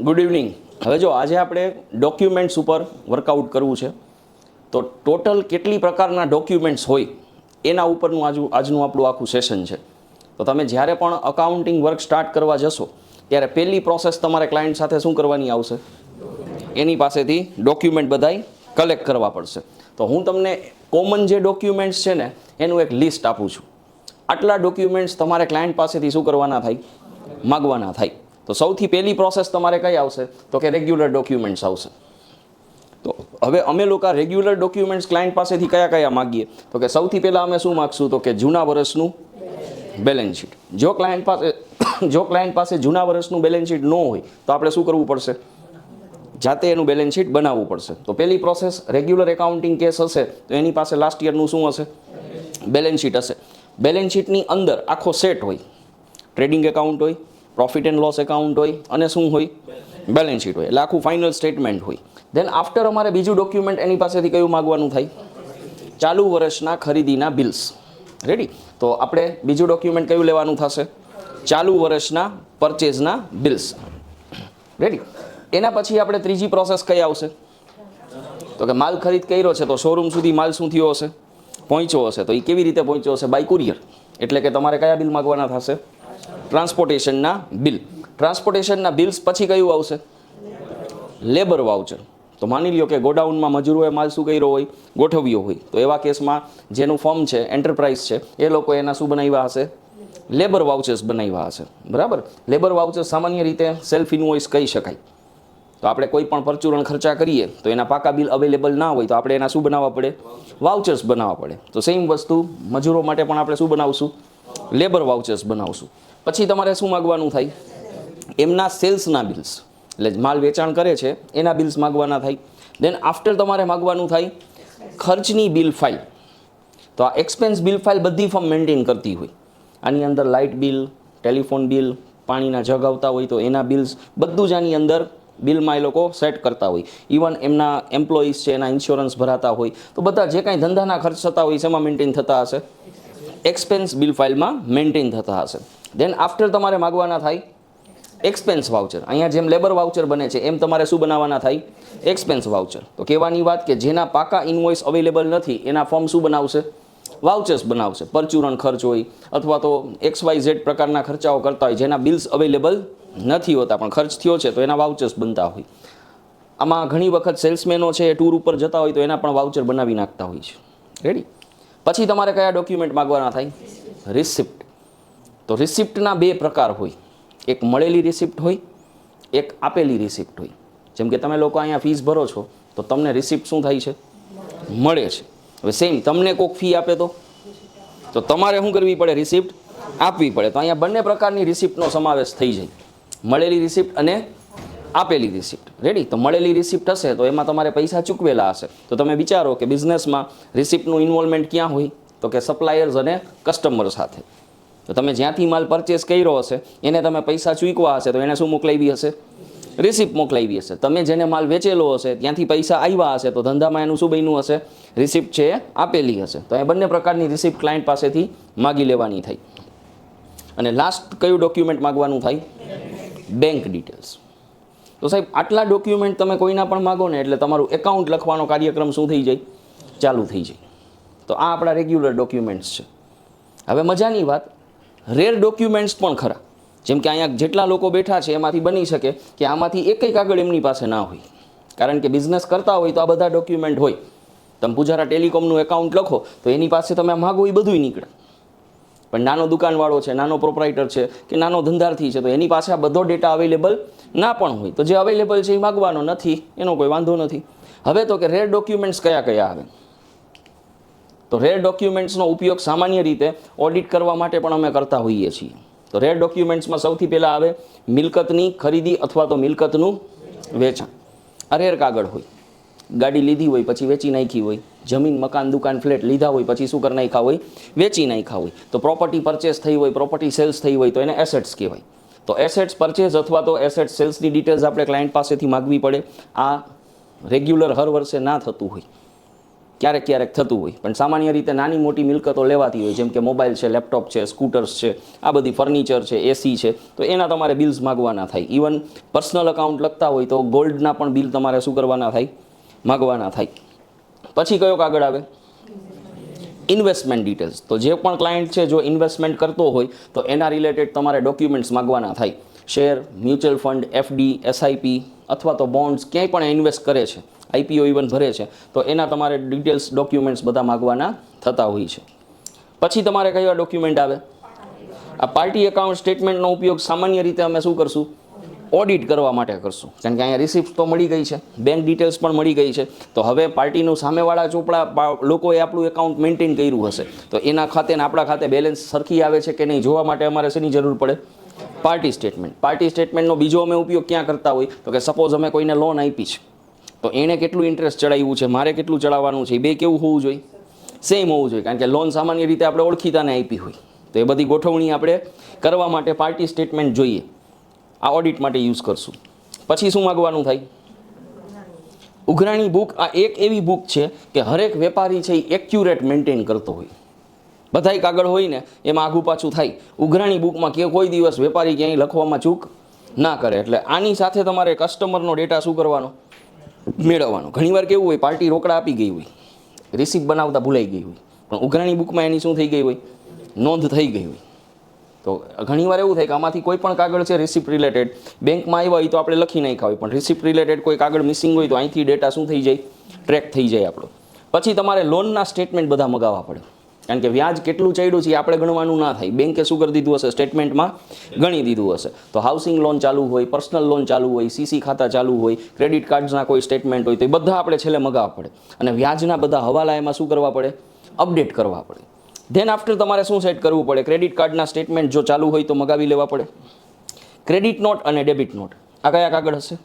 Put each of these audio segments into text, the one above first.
Good evening. હવે જો આજે આપણે ડોક્યુમેન્ટ્સ ઉપર વર્કઆઉટ કરવું છે, તો ટોટલ કેટલી પ્રકારના ડોક્યુમેન્ટ્સ હોય એના ઉપરનું આજનું આપણું આખું સેશન છે. તો તમે જ્યારે પણ અકાઉન્ટિંગ વર્ક સ્ટાર્ટ કરવા જશો ત્યારે પહેલી પ્રોસેસ તમારે ક્લાયન્ટ સાથે શું કરવાની આવશે? એની પાસેથી ડોક્યુમેન્ટ બધાય કલેક્ટ કરવા પડશે. તો હું તમને કોમન જે ડોક્યુમેન્ટ્સ છે ને એનું એક લિસ્ટ આપું છું. આટલા ડોક્યુમેન્ટ્સ તમારે ક્લાયન્ટ પાસેથી શું કરવાના થાય? માગવાના થાય. તો સૌથી પહેલી પ્રોસેસ તમારે કઈ આવશે? તો કે રેગ્યુલર ડોક્યુમેન્ટ્સ આવશે. તો હવે અમે લોકો રેગ્યુલર ડોક્યુમેન્ટ્સ ક્લાયન્ટ પાસેથી કયા કયા માગીએ? તો કે સૌથી પહેલાં અમે શું માગશું? તો કે જૂના વર્ષનું બેલેન્સ શીટ. જો ક્લાયન્ટ પાસે જૂના વર્ષનું બેલેન્સ શીટ ન હોય તો આપણે શું કરવું પડશે? જાતે એનું બેલેન્સ શીટ બનાવવું પડશે. તો પહેલી પ્રોસેસ રેગ્યુલર એકાઉન્ટિંગ કેસ હશે તો એની પાસે લાસ્ટ યરનું શું હશે? બેલેન્સ શીટ હશે. બેલેન્સ શીટની અંદર આખો સેટ હોય. ટ્રેડિંગ એકાઉન્ટ હોય, પ્રોફિટ એન્ડ લોસ એકાઉન્ટ હોય અને શું હોય? બેલેન્સ શીટ હોય. એટલે આખું ફાઇનલ સ્ટેટમેન્ટ હોય. દેન આફ્ટર અમારે બીજું ડોક્યુમેન્ટ એની પાસેથી કયું માગવાનું થાય? ચાલુ વર્ષના ખરીદીના બિલ્સ. રેડી? તો આપણે બીજું ડોક્યુમેન્ટ કયું લેવાનું થશે? ચાલુ વર્ષના પરચેઝના બિલ્સ. રેડી? એના પછી આપણે ત્રીજી પ્રોસેસ કઈ આવશે? તો કે માલ ખરીદ કર્યો છે તો શોરૂમ સુધી માલ શું થયો હશે? પહોંચ્યો હશે. તો એ કેવી રીતે પહોંચ્યો હશે? By courier. એટલે કે તમારે કયા બિલ માગવાના થશે? ટ્રાન્સપોર્ટેશનના બિલ. ટ્રાન્સપોર્ટેશનના બિલ્સ પછી કયું આવશે? Labour voucher. તો માની લ્યો કે ગોડાઉનમાં મજૂરોએ માલ શું કર્યો હોય? ગોઠવ્યો હોય. તો એવા કેસમાં જેનું ફર્મ છે, એન્ટરપ્રાઇઝ છે, એ લોકો એના શું બનાવ્યા હશે? લેબર વાઉચર્સ બનાવ્યા હશે. બરાબર? લેબર વાઉચર્સ સામાન્ય રીતે સેલ્ફ ઇનવોઇસ કહી શકાય. તો આપણે કોઈ પણ પરચુરણ ખર્ચા કરીએ તો એના પાકા બિલ અવેલેબલ ના હોય તો આપણે એના શું બનાવવા પડે? વાઉચર્સ બનાવવા પડે. તો સેમ વસ્તુ મજૂરો માટે પણ આપણે શું બનાવશું? લેબર વાઉચર્સ બનાવશું. પછી તમારે શું માગવાનું થાય? એમના સેલ્સના બિલ્સ. એટલે માલ વેચાણ કરે છે એના બિલ્સ માગવાના થાય. દેન આફ્ટર તમારે માગવાનું થાય ખર્ચની બિલ ફાઇલ. તો આ એક્સપેન્સ બિલ ફાઇલ બધી ફર્મ મેન્ટેન કરતી હોય. આની અંદર લાઇટ બિલ, ટેલિફોન બિલ, પાણીના જગ આવતા હોય તો એના બિલ્સ બધું જ આની અંદર બિલમાં એ લોકો સેટ કરતા હોય. ઇવન એમના એમ્પ્લોઈઝ છે એના ઇન્સ્યોરન્સ ભરાતા હોય તો બધા જે કાંઈ ધંધાના ખર્ચ થતા હોય શેમાં મેન્ટેન થતા હશે? એક્સપેન્સ બિલ ફાઇલમાં મેન્ટેન થતા હશે. દેન આફ્ટર તમારે માગવાના થાય એક્સપેન્સ વાઉચર. અહીંયા જેમ લેબર વાઉચર બને છે એમ તમારે શું બનાવવાના થાય? Expense voucher. તો કહેવાની વાત કે જેના પાકા ઇનવોઇસ અવેલેબલ નથી એના ફોર્મ શું બનાવશે? વાઉચર્સ બનાવશે. પરચુરણ ખર્ચ હોય અથવા તો XYZ પ્રકારના ખર્ચાઓ કરતા હોય જેના બિલ્સ અવેલેબલ નથી હોતા પણ ખર્ચ થયો છે તો એના વાઉચર્સ બનતા હોય. આમાં ઘણી વખત સેલ્સમેનો છે એ ટૂર ઉપર જતા હોય તો એના પણ વાઉચર બનાવી નાખતા હોય છે. રેડી? પછી તમારે કયા ડોક્યુમેન્ટ માગવાના થાય? રિસિપ્ટ. તો રિસિપ્ટના બે પ્રકાર હોય. એક મળેલી રિસિપ્ટ હોય, એક આપેલી રિસિપ્ટ હોય. જેમ કે તમે લોકો અહીંયા ફીસ ભરો છો તો તમને રિસિપ્ટ શું થાય છે? મળે છે. હવે સેમ તમને કોઈક ફી આપે તો તમારે શું કરવી પડે? રિસિપ્ટ આપવી પડે. તો અહીંયા બંને પ્રકારની રિસિપ્ટનો સમાવેશ થઈ જાય. મળેલી રિસિપ્ટ અને આપેલી રિસિપ્ટ. રેડી? તો મળેલી રિસિપ્ટ હશે તો એમાં તમારે પૈસા ચૂકવેલા હશે. તો તમે વિચારો કે બિઝનેસમાં રિસિપ્ટનું ઇન્વોલ્વમેન્ટ ક્યાં હોય? તો કે સપ્લાયર્સ અને કસ્ટમર સાથે. તો તમે જ્યાંથી માલ પરચેસ કર્યો હશે એને તમે પૈસા ચૂકવા હશે તો એને શું મોકલાવી હશે? રિસિપ્ટ મોકલાવી હશે. તમે જેને માલ વેચેલો હશે ત્યાંથી પૈસા આવ્યા હશે તો ધંધામાં એનું શું બન્યું હશે? રિસિપ્ટ છે એ આપેલી હશે. તો એ બંને પ્રકારની રિસિપ્ટ ક્લાયન્ટ પાસેથી માગી લેવાની થઈ. અને લાસ્ટ કયું ડોક્યુમેન્ટ માગવાનું થાય? Bank details. તો સાહેબ આટલા ડોક્યુમેન્ટ તમે કોઈના પણ માગો ને એટલે તમારું એકાઉન્ટ લખવાનો કાર્યક્રમ શું થઈ જાય? ચાલુ થઈ જાય. તો આ આપણા રેગ્યુલર ડોક્યુમેન્ટ્સ છે. હવે મજાની વાત, રેર ડોક્યુમેન્ટ્સ પણ ખરા. જેમ કે અહીંયા જેટલા લોકો બેઠા છે એમાંથી બની શકે કે આમાંથી એકય કાગળ એમની પાસે ના હોય. કારણ કે બિઝનેસ કરતા હોય તો આ બધા ડોક્યુમેન્ટ હોય. તમે પૂજારા ટેલિકોમનું એકાઉન્ટ લખો તો એની પાસે તમે માગો એ બધું નીકળે. પણ નાનો દુકાનવાળો છે, નાનો પ્રોપરાઇટર છે કે નાનો ધંધાર્થી છે તો એની પાસે આ બધો ડેટા અવેલેબલ ના પણ હોય. તો જે અવેલેબલ છે એ માગવાનો નથી, એનો કોઈ વાંધો નથી. હવે તો કે રેર ડોક્યુમેન્ટ્સ કયા કયા આવે? તો રેર ડોક્યુમેન્ટ્સનો ઉપયોગ સામાન્ય રીતે ઓડિટ કરવા માટે પણ અમે કરતા હોઈએ છીએ. તો રેર ડોક્યુમેન્ટ્સમાં સૌથી પહેલાં આવે મિલકતની ખરીદી અથવા તો મિલકતનું વેચાણ. આ રેર કાગળ હોય. ગાડી લીધી હોય પછી વેચી નાખી હોય, જમીન, મકાન, દુકાન, ફ્લેટ લીધા હોય પછી શું કરી નાખ્યા હોય? વેચી નાખ્યા હોય. તો પ્રોપર્ટી પરચેસ થઈ હોય, પ્રોપર્ટી સેલ્સ થઈ હોય તો એને એસેટ્સ કહેવાય. તો એસેટ્સ પરચેઝ અથવા તો એસેટ્સ સેલ્સની ડિટેલ્સ આપણે ક્લાયન્ટ પાસેથી માગવી પડે. આ રેગ્યુલર હર વર્ષે ના થતું હોય. ક્યારેક ક્યારેક થતું હોય, પણ સામાન્ય રીતે નાની મોટી મિલકતો લેવાતી હોય, જેમ કે મોબાઈલ છે, લેપટોપ છે, સ્કૂટર્સ છે, આ બધી ફર્નિચર છે, એસી છે, તો એના તમારે બિલ્સ માગવાના થાય. ઇવન પર્સનલ અકાઉન્ટ લખતા હોય તો ગોલ્ડના પણ બિલ તમારે શું કરવાના થાય? માગવાના થાય. પછી કયો કાગળ આવે? Investment details. તો જે પણ ક્લાયન્ટ છે જો ઇન્વેસ્ટમેન્ટ કરતો હોય તો એના રિલેટેડ તમારે ડોક્યુમેન્ટ્સ માગવાના થાય. Share, mutual fund, FD, SIP અથવા તો બોન્ડ્સ ક્યાંય પણ ઇન્વેસ્ટ કરે છે, આઈપીઓ ઇવન ભરે છે, તો એના તમારે ડિટેલ્સ ડોક્યુમેન્ટ્સ બધા માગવાના થતા હોય છે. પછી તમારે કયા ડોક્યુમેન્ટ આવે? આ પાર્ટી એકાઉન્ટ સ્ટેટમેન્ટનો ઉપયોગ સામાન્ય રીતે અમે શું કરશું? ઓડિટ કરવા માટે કરશું, કારણ કે અહીંયા રિસિપ્ટ તો મળી ગઈ છે, બેંક ડિટેલ્સ પણ મળી ગઈ છે, તો હવે પાર્ટીનું સામેવાળા ચોપડા લોકોએ આપણું એકાઉન્ટ મેન્ટેન કર્યું હશે, તો એના ખાતે ને આપણા ખાતે બેલેન્સ સરખી આવે છે કે નહીં જોવા માટે અમારે શેની જરૂર પડે? Party statement. પાર્ટી સ્ટેટમેન્ટનો બીજો અમે ઉપયોગ ક્યાં કરતા હોય તો કે સપોઝ અમે કોઈને લોન આપી છે, તો એણે કેટલું ઇન્ટરેસ્ટ ચડાવ્યું છે, મારે કેટલું ચડાવવાનું છે, એ બે કેવું હોવું જોઈએ? સેમ હોવું જોઈએ, કારણ કે લોન સામાન્ય રીતે આપણે ઓળખીતાને આપી હોય, તો એ બધી ગોઠવણી આપણે કરવા માટે પાર્ટી સ્ટેટમેન્ટ જોઈએ. આ ઓડિટ માટે યુઝ કરશું. પછી શું માગવાનું થાય? ઉઘરાણી બુક. આ એક એવી બુક છે કે હરેક વેપારી છે એ એક્યુરેટ મેન્ટેન કરતો હોય. બધાય કાગળ હોય ને એમાં આઘું પાછું થાય. ઉઘરાણી બુકમાં કે કોઈ દિવસ વેપારી ક્યાંય લખવામાં ચૂક ના કરે. એટલે આની સાથે તમારે કસ્ટમરનો ડેટા શું કરવાનો? મેળવવાનો. ઘણીવાર કેવું હોય, પાર્ટી રોકડા આપી ગઈ હોય, રિસિપ્ટ બનાવતા ભૂલાઈ ગઈ હોય, પણ ઉઘરાણી બુકમાં એની શું થઈ ગઈ હોય? નોંધ થઈ ગઈ હોય. તો ઘણીવાર એવું થાય કે આમાંથી કોઈ પણ કાગળ છે રિસિપ્ટ રિલેટેડ, બેંકમાં આવ્યા હોય તો આપણે લખી નાખ્યા હોય, પણ રિસિપ્ટ રિલેટેડ કોઈ કાગળ મિસિંગ હોય તો અહીંથી ડેટા શું થઈ જાય? ટ્રેક થઈ જાય આપણો. પછી તમારે લોનના સ્ટેટમેન્ટ બધા મગાવવા પડે, કારણ કે વ્યાજ કેટલું ચડ્યું છે એ આપણે ગણવાનું ના થાય. બેંકે શું કરી દીધું હશે? સ્ટેટમેન્ટમાં ગણી દીધું હશે. તો હાઉસિંગ લોન ચાલુ હોય, પર્સનલ લોન ચાલુ હોય, સીસી ખાતા ચાલુ હોય, ક્રેડિટ કાર્ડ્સના કોઈ સ્ટેટમેન્ટ હોય, તો એ બધા આપણે છેલ્લે મગાવવા પડે. અને વ્યાજના બધા હવાલા એમાં શું કરવા પડે? અપડેટ કરવા પડે. ધેન આફ્ટર તમારે શું સેટ કરવું પડે? ક્રેડિટ કાર્ડના સ્ટેટમેન્ટ જો ચાલુ હોય તો મગાવી લેવા પડે. ક્રેડિટ નોટ અને ડેબિટ નોટ, આ કયા કાગળ હશે?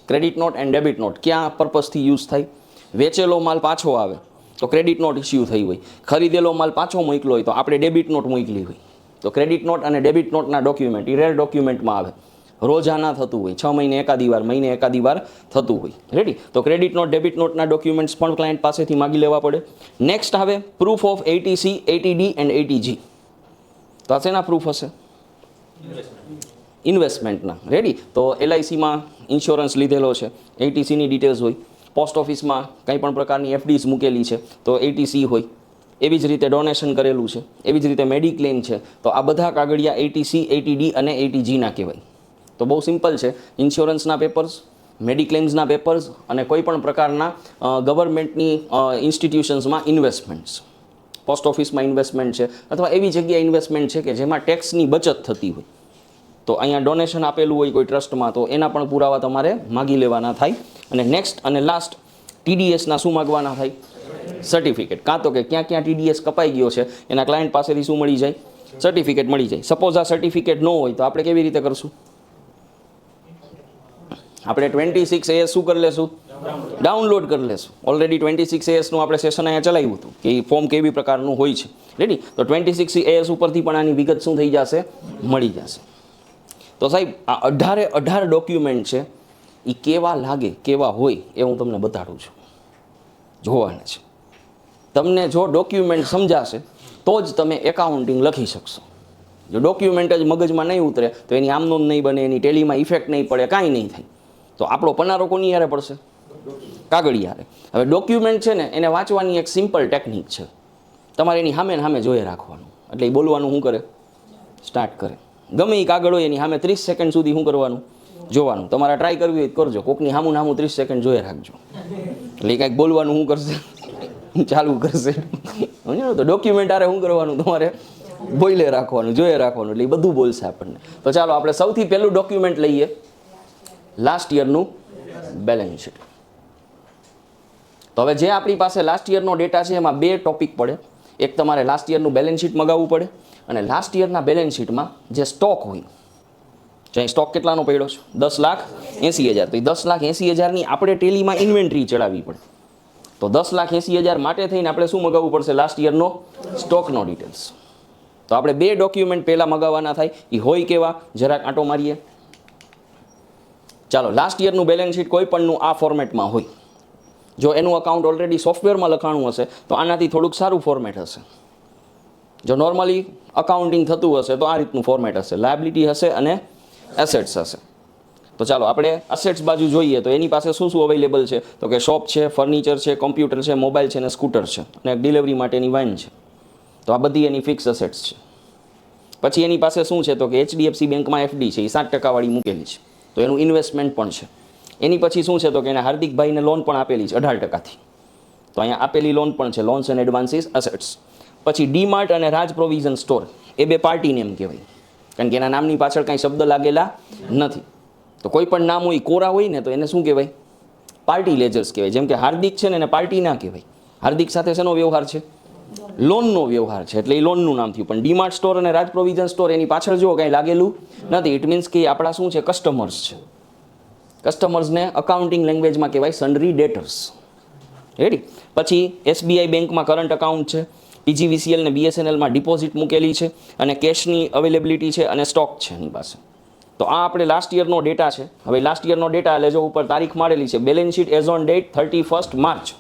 Credit note and debit note ક્યાં પર્પઝથી યુઝ થાય? વેચેલો માલ પાછો આવે તો ક્રેડિટ નોટ ઇસ્યુ થઈ હોય, ખરીદેલો માલ પાછો મોકલો હોય તો આપણે ડેબિટ નોટ મોકલી હોય. તો ક્રેડિટ નોટ અને ડેબિટ નોટના ડોક્યુમેન્ટ એ રેર ડોક્યુમેન્ટમાં આવે. રોજાના થતું હોય, 6 મહિને એકાદી વાર, મહિને એકાદી વાર થતું હોય. રેડી? તો ક્રેડિટ નોટ, ડેબિટ નોટના ડોક્યુમેન્ટ્સ પણ ક્લાયન્ટ પાસેથી માગી લેવા પડે. નેક્સ્ટ આવે proof of ATC, ATD and ATG. તો આ શેના પ્રૂફ હશે? ઇન્વેસ્ટમેન્ટના. રેડી? તો એલઆઈસીમાં ઇન્સ્યોરન્સ લીધેલો છે, એટીસીની ડિટેલ્સ હોય. પોસ્ટ ઓફિસમાં કંઈ પણ પ્રકારની એફડીઝ મૂકેલી છે તો એટીસી હોય. એવી જ રીતે ડોનેશન કરેલું છે, એવી જ રીતે મેડિક્લેમ છે, તો આ બધા કાગળિયા એટીસી, એટીડી અને એટીજીના કહેવાય. તો બહુ સિમ્પલ છે. ઇન્સ્યોરન્સના પેપર્સ, મેડિક્લેમ્સના પેપર્સ અને કોઈ પણ પ્રકારના ગવર્મેન્ટની ઇન્સ્ટિટ્યુશન્સમાં ઇન્વેસ્ટમેન્ટ્સ, પોસ્ટ ઓફિસમાં ઇન્વેસ્ટમેન્ટ છે અથવા એવી જગ્યાએ ઇન્વેસ્ટમેન્ટ છે કે જેમાં ટેક્સની બચત થતી હોય, તો અહીંયા ડોનેશન આપેલું હોય કોઈ ટ્રસ્ટમાં તો એના પણ પુરાવા તમારે માગી લેવાના થાય. અને નેક્સ્ટ અને લાસ્ટ ટીડીએસના શું માગવાના થાય? સર્ટિફિકેટ. કાં તો કે ક્યાં ક્યાં ટીડીએસ કપાઈ ગયો છે એના ક્લાયન્ટ પાસેથી શું મળી જાય? સર્ટિફિકેટ મળી જાય. સપોઝ આ સર્ટિફિકેટ ન હોય તો આપણે કેવી રીતે કરશું? આપણે 26AS શું કરી લેશું? ડાઉનલોડ કરી લેશું. ઓલરેડી 26ASનું આપણે સેશન અહીંયા ચલાવ્યું હતું કે એ ફોર્મ કેવી પ્રકારનું હોય છે. રેડી? તો 26AS ઉપરથી પણ આની વિગત શું થઈ જશે? મળી જશે. તો સાહેબ આ 18 ડોક્યુમેન્ટ છે, એ કેવા લાગે, કેવા હોય એ હું તમને બતાડું છું. જોવાના છે. તમને જો ડોક્યુમેન્ટ સમજાશે તો જ તમે એકાઉન્ટિંગ લખી શકશો. જો ડોક્યુમેન્ટ જ મગજમાં નહીં ઉતરે તો એની આમનોંધ નહીં બને, એની ટેલીમાં ઇફેક્ટ નહીં પડે, કાંઈ નહીં થાય. તો આપણો પનારો કોની યારે પડશે? કાગળિયારે. હવે ડોક્યુમેન્ટ છે ને એને વાંચવાની એક સિમ્પલ ટેકનિક છે. તમારે એની સામે સામે જોઈ રાખવાનું, એટલે એ બોલવાનું શું કરે? સ્ટાર્ટ કરે. ગમે એ કાગળ હોય એની સામે 30 સેકન્ડ સુધી શું કરવાનું? જોવાનું. તમારે ટ્રાય કરવી હોય કરજો, કોકની સામું 30 સેકન્ડ જોઈ રાખજો, એટલે કાંઈક બોલવાનું શું કરશે? ચાલુ કરશે. તો ડોક્યુમેન્ટ આરે શું કરવાનું? તમારે બોલે રાખવાનું, જોઈએ રાખવાનું, એટલે એ બધું બોલશે આપણને. તો ચાલો આપણે સૌથી પહેલું ડોક્યુમેન્ટ લઈએ, લાસ્ટ યરનું બેલેન્સ શીટ. તો હવે જે આપણી પાસે લાસ્ટ યરનો ડેટા છે એમાં 2 ટોપિક પડે. એક તમારે લાસ્ટ યરનું બેલેન્સ શીટ મગાવવું પડે, અને લાસ્ટ યરના બેલેન્સ શીટમાં જે સ્ટોક હોય, જે સ્ટોક કેટલાનો પડ્યો છે? 10,80,000. તો એ 10,80,000ની આપણે ટેલીમાં ઇન્વેન્ટરી ચડાવવી પડે. તો 10,80,000 માટે થઈને આપણે શું મગાવવું પડશે? લાસ્ટ યરનો સ્ટોકનો ડિટેલ્સ. તો આપણે 2 ડોક્યુમેન્ટ પહેલાં મગાવવાના થાય. એ હોય કેવા? જરાક આંટો મારીએ. ચાલો લાસ્ટ યરનું બેલેન્સ શીટ કોઈ પણનું આ ફોર્મેટમાં હોય, જો એનું અકાઉન્ટ ઓલરેડી સોફ્ટવેરમાં લખાણું હશે તો આનાથી થોડુંક સારું ફોર્મેટ હશે. જો નોર્મલી અકાઉન્ટિંગ થતું હશે તો આ રીતનું ફોર્મેટ હશે, લાયબિલિટી હશે અને એસેટ્સ હશે. તો ચાલો આપણે એસેટ્સ બાજુ જોઈએ તો એની પાસે શું શું અવેલેબલ છે, તો કે શોપ છે, ફર્નિચર છે, કોમ્પ્યુટર છે, મોબાઈલ છે અને સ્કૂટર છે અને ડિલિવરી માટેની વાન છે. તો આ બધી એની ફિક્સ એસેટ્સ છે. પછી એની પાસે શું છે, તો કે HDFC બેંકમાં FD છે, એ 7% વાળી મૂકેલી છે, તો એનું ઇન્વેસ્ટમેન્ટ પણ છે. એની પછી શું છે, તો કે એને હાર્દિકભાઈને લોન પણ આપેલી છે 18%થી, તો અહીંયા આપેલી લોન પણ છે, લોન્સ એન્ડ એડવાન્સીસ એસેટ્સ. પછી ડીમાર્ટ અને રાજ પ્રોવિઝન સ્ટોર એ બે પાર્ટી નેમ કહેવાય, કારણ કે એના નામની પાછળ કાંઈ શબ્દ લાગેલા નથી. તો કોઈ પણ નામ હોય કોરા હોય ને તો એને શું કહેવાય, પાર્ટી લેજર્સ કહેવાય. જેમ કે હાર્દિક છે ને એને પાર્ટી ના કહેવાય, હાર્દિક સાથે શેનો વ્યવહાર છે, લોનનો વ્યવહાર છે, એટલે એ લોનનું નામ થયું. પણ ડીમાર્ટ સ્ટોર અને રાજ પ્રોવિઝન સ્ટોર એની પાછળ જો કાંઈ લાગેલું નથી, ઇટ મીન્સ કે આપણા શું છે, કસ્ટમર્સ છે. કસ્ટમર્સને અકાઉન્ટિંગ લેંગ્વેજમાં કહેવાય સન્ડરી ડેટર્સ. રેડી. પછી SBI બેંકમાં કરંટ અકાઉન્ટ છે, PGVCL ને BSNLમાં ડિપોઝિટ મૂકેલી છે અને કેશની અવેલેબિલિટી છે અને સ્ટોક છે એની પાસે. તો આ આપણે લાસ્ટ યરનો ડેટા છે. હવે લાસ્ટ યરનો ડેટા એટલે જો ઉપર તારીખ મારેલી છે, balance sheet as on date 31 March.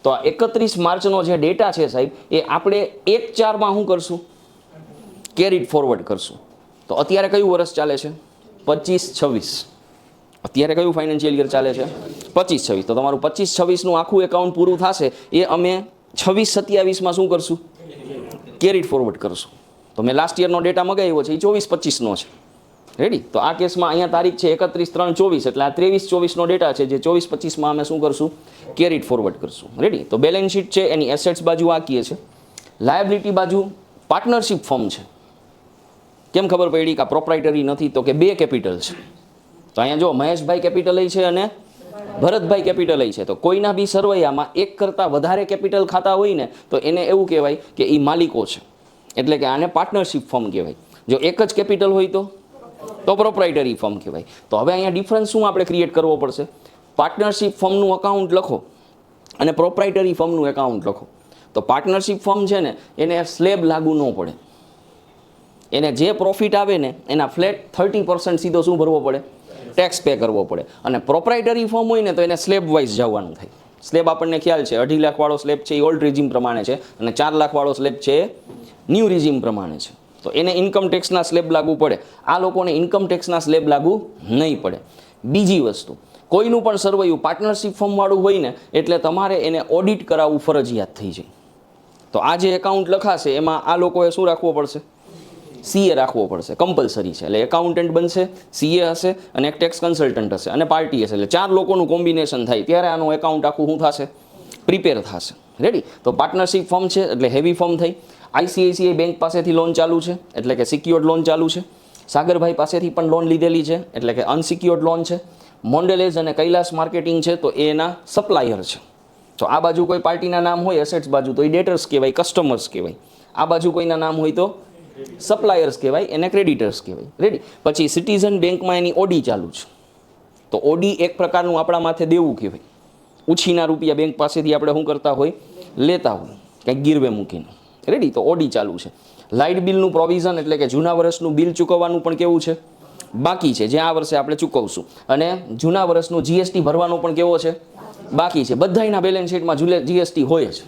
તો આ 31 માર્ચનો જે ડેટા છે સાહેબ, એ આપણે 1/4માં શું કરશું, કેરીડ ફોરવર્ડ કરશું. તો અત્યારે કયું વર્ષ ચાલે છે, 25-26. અત્યારે કયું ફાઇનાન્શિયલ યર ચાલે છે, 25-26. તો તમારું 25-26નું આખું એકાઉન્ટ પૂરું થશે એ અમે 26-27માં શું કરશું, કેરીડ ફોરવર્ડ કરશું. તો મેં લાસ્ટ યરનો ડેટા મગાવ્યો છે એ 24-25નો છે. રેડી. તો આ કેસમાં અહીંયા તારીખ છે 31/3/24, એટલે આ 23-24નો ડેટા છે જે 24-25માં અમે શું કરશું, કેરીડ ફોરવર્ડ કરશું. રેડી. તો બેલેન્સ શીટ છે એની એસેટ્સ બાજુ આ કીએ છે, લાયબિલિટી બાજુ પાર્ટનરશિપ ફર્મ છે. કેમ ખબર પડી કે આ પ્રોપ્રાઇટરી નથી, તો કે 2 કેપિટલ છે. તો અહીંયા જો મહેશભાઈ કેપિટલ છે અને ભરતભાઈ કેપિટલ છે. તો કોઈના બી સરવૈયામાં એક કરતાં વધારે કેપિટલ ખાતા હોય ને તો એને એવું કહેવાય કે એ માલિકો છે, એટલે કે આને પાર્ટનરશિપ ફર્મ કહેવાય. જો એક જ કેપિટલ હોય તો પ્રોપ્રાઇટરી ફર્મ કહેવાય. તો હવે અહીંયા ડિફરન્સ શું આપણે ક્રિએટ કરવો પડશે, પાર્ટનરશિપ ફર્મનું અકાઉન્ટ લખો અને પ્રોપ્રાઇટરી ફર્મનું એકાઉન્ટ લખો. તો પાર્ટનરશિપ ફર્મ છે ને એને સ્લેબ લાગુ ન પડે, એને જે પ્રોફિટ આવે ને એના ફ્લેટ 30% સીધો શું ભરવો પડે, ટેક્સ પે કરવો પડે. અને પ્રોપ્રાઇટરી ફર્મ હોય ને તો એને સ્લેબ વાઇઝ જવાનું થાય. સ્લેબ આપણને ખ્યાલ છે, 2.5 લાખ વાળો સ્લેબ છે એ ઓલ્ડ રિઝિમ પ્રમાણે છે અને 4 લાખ વાળો સ્લેબ છે એ ન્યૂ રિઝિમ પ્રમાણે છે. તો એને ઇન્કમ ટેક્સના સ્લેબ લાગુ પડે, આ લોકોને ઇન્કમ ટેક્સના સ્લેબ લાગુ નહીં પડે. બીજી વસ્તુ, કોઈનું પણ સરવૈયું પાર્ટનરશિપ ફર્મવાળું હોય ને એટલે તમારે એને ઓડિટ કરાવવું ફરજિયાત થઈ જાય. તો આ જે એકાઉન્ટ લખાશે એમાં આ લોકોએ શું રાખવો પડશે, CA રાખવો પડશે, કમ્પલસરી છે. એટલે એકાઉન્ટન્ટ બનશે, CA હશે અને એક ટેક્સ કન્સલ્ટન્ટ હશે અને પાર્ટી હશે. એટલે 4 લોકોનું કોમ્બિનેશન થાય ત્યારે આનું એકાઉન્ટ આખું શું થશે, પ્રિપેર થશે. રેડી. તો પાર્ટનરશિપ ફર્મ છે એટલે હેવી ફર્મ થઈ. ICICI બેંક પાસેથી લોન ચાલુ છે એટલે કે સિક્યોર્ડ લોન ચાલુ છે. સાગરભાઈ પાસેથી પણ લોન લીધેલી છે એટલે કે અનસિક્યોર્ડ લોન છે. મોન્ડેલેઝ અને કૈલાસ માર્કેટિંગ છે તો એના સપ્લાયર છે. તો આ બાજુ કોઈ પાર્ટીના નામ હોય એસેટ્સ બાજુ તો એ ડેટર્સ કહેવાય, કસ્ટમર્સ કહેવાય. આ બાજુ કોઈના નામ હોય તો સપ્લાયર્સ કહેવાય, એને ક્રેડિટર્સ કહેવાય. રેડી. પછી સિટીઝન બેંકમાં એની ઓડી ચાલુ છે. તો ઓડી એક પ્રકારનું આપણા માથે દેવું કહેવાય. ઉછીના રૂપિયા બેંક પાસેથી આપણે શું કરતા હોય, લેતા હોય કંઈક ગીરવે મૂકીને. રેડી. તો ઓડી ચાલુ છે. લાઇટ બિલનું પ્રોવિઝન એટલે કે જૂના વર્ષનું બિલ ચૂકવવાનું પણ કેવું છે, બાકી છે, જે આ વર્ષે આપણે ચૂકવશું. અને જૂના વર્ષનું GST ભરવાનો પણ કેવો છે, બાકી છે. બધાયના બેલેન્સ શીટમાં GST હોય જ,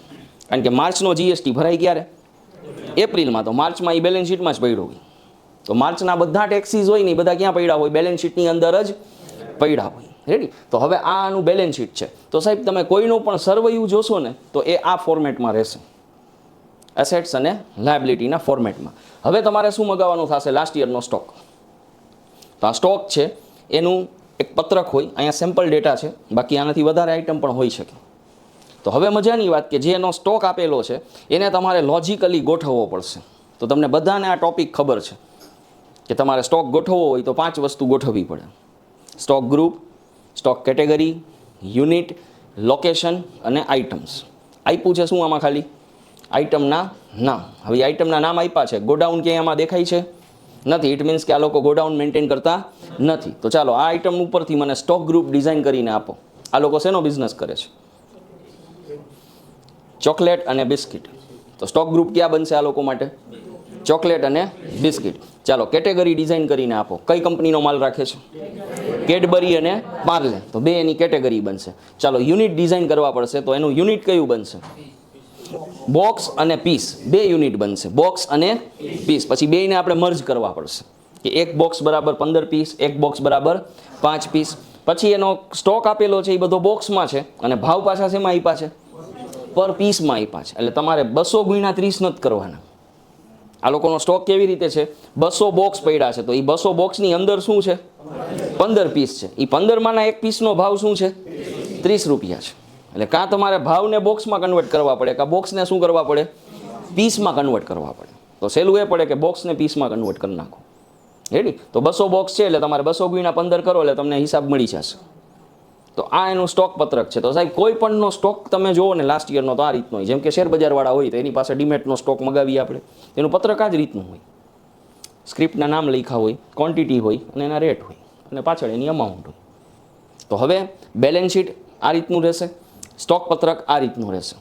કારણ કે માર્ચનો GST ભરાય ક્યારે, એપ્રિલમાં. તો માર્ચમાં એ બેલેન્સ શીટમાં જ પડ્યો હોય. તો માર્ચના બધા ટેક્સીસ હોય ને એ બધા ક્યાં પડ્યા હોય, બેલેન્સ શીટની અંદર જ પડ્યા હોય. રેડી. તો હવે આ આનું બેલેન્સ શીટ છે. તો સાહેબ તમે કોઈનું પણ સરવૈયું જોશો ને તો એ આ ફોર્મેટમાં રહેશે, એસેટ્સ અને લાયબિલિટીના ફોર્મેટમાં. હવે તમારે શું મગાવવાનું થશે, લાસ્ટ યરનો સ્ટોક. તો આ સ્ટોક છે એનું એક પત્રક હોય, અહીંયા સેમ્પલ ડેટા છે, બાકી આનાથી વધારે આઇટમ પણ હોઈ શકે. તો હવે મજાની વાત કે જે એનો સ્ટોક આપેલો છે એને તમારે લોજિકલી ગોઠવવો પડશે. તો તમને બધાને આ ટોપિક ખબર છે કે તમારે સ્ટોક ગોઠવવો હોય તો 5 વસ્તુ ગોઠવવી પડે: stock group, stock category, unit, location અને આઇટમ્સ. આપ્યું છે શું આમાં, ખાલી આઇટમના નામ. હવે આઇટમના નામ આપ્યા છે, ગોડાઉન ક્યાંય આમાં દેખાય છે નથી. ઇટ મીન્સ કે આ લોકો ગોડાઉન મેન્ટેન કરતા નથી. તો ચાલો આ આઇટમ ઉપરથી મને સ્ટોક ગ્રુપ ડિઝાઇન કરીને આપો. આ લોકો શેનો બિઝનેસ કરે છે, ચોકલેટ અને બિસ્કિટ. તો સ્ટોક ગ્રુપ ક્યાં બનશે આ લોકો માટે, ચોકલેટ અને બિસ્કિટ. ચાલો કેટેગરી ડિઝાઇન કરીને આપો. કઈ કંપનીનો માલ રાખે છે? કેડબરી અને પાર્લે. તો બે એની કેટેગરી બનશે. ચાલો યુનિટ ડિઝાઇન કરવા પડશે, તો એનું યુનિટ કયું બનશે? બોક્સ અને પીસ. બે યુનિટ બનશે, બોક્સ અને પીસ. પછી બેયને આપણે મર્જ કરવા પડશે કે એક બોક્સ બરાબર 15 પીસ, એક બોક્સ બરાબર 5 પીસ. પછી એનો સ્ટોક આપેલો છે એ બધો બોક્સમાં છે અને ભાવ પાછા શેમાં આપ્યા છે? પર પીસમાં આપ્યા છે. એટલે તમારે 200 ગુણ્યા 30 નથી કરવાના. આ લોકોનો સ્ટોક કેવી રીતે છે? 200 બોક્સ પડ્યા છે, તો એ 200 બોક્સની અંદર શું છે? 15 પીસ છે. એ 15માંના એક પીસનો ભાવ શું છે? 30 રૂપિયા છે. એટલે કાં તમારે ભાવને બોક્સમાં કન્વર્ટ કરવા પડે, કાં બોક્સને શું કરવા પડે? પીસમાં કન્વર્ટ કરવા પડે. તો સહેલું એ પડે કે બોક્સને પીસમાં કન્વર્ટ કરી નાખો. રેડી? તો 200 બોક્સ છે એટલે તમારે 200 ગુણ્યા 15 કરો એટલે તમને હિસાબ મળી જશે. તો આ એનું સ્ટોક પત્રક છે. તો સાહેબ કોઈ પણનો સ્ટોક તમે જુઓ ને લાસ્ટ યરનો તો આ રીતનો હોય. જેમ કે શેર બજારવાળા હોય તો એની પાસે ડીમેટનો સ્ટોક મગાવીએ આપણે, એનું પત્રક આ જ રીતનું હોય. સ્ક્રિપ્ટના નામ લખ્યા હોય, ક્વોન્ટિટી હોય અને એના રેટ હોય અને પાછળ એની અમાઉન્ટ હોય. તો હવે બેલેન્સ શીટ આ રીતનું રહેશે, સ્ટોક પત્રક આ રીતનું રહેશે.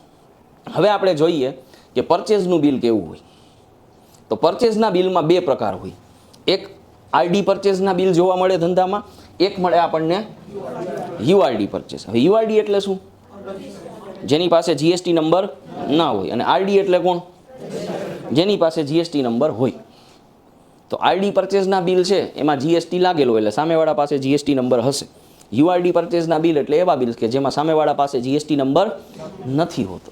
હવે આપણે જોઈએ કે પરચેઝનું બિલ કેવું હોય. તો પરચેઝના બિલમાં બે પ્રકાર હોય. એક આરડી પરચેઝના બિલ જોવા મળે ધંધામાં, એક મળે આપણને યુઆરડી પરચેઝ. હવે યુઆરડી એટલે શું? જેની પાસે જીએસટી નંબર ના હોય. અને આરડી એટલે કોણ? જેની પાસે જીએસટી નંબર હોય. તો આરડી પરચેઝના બિલ છે એમાં જીએસટી લાગેલો એટલે સામેવાળા પાસે જીએસટી નંબર હશે. યુઆરડી પરચેઝના બિલ એટલે એવા બિલ કે જેમાં સામેવાળા પાસે જીએસટી નંબર નથી હોતો.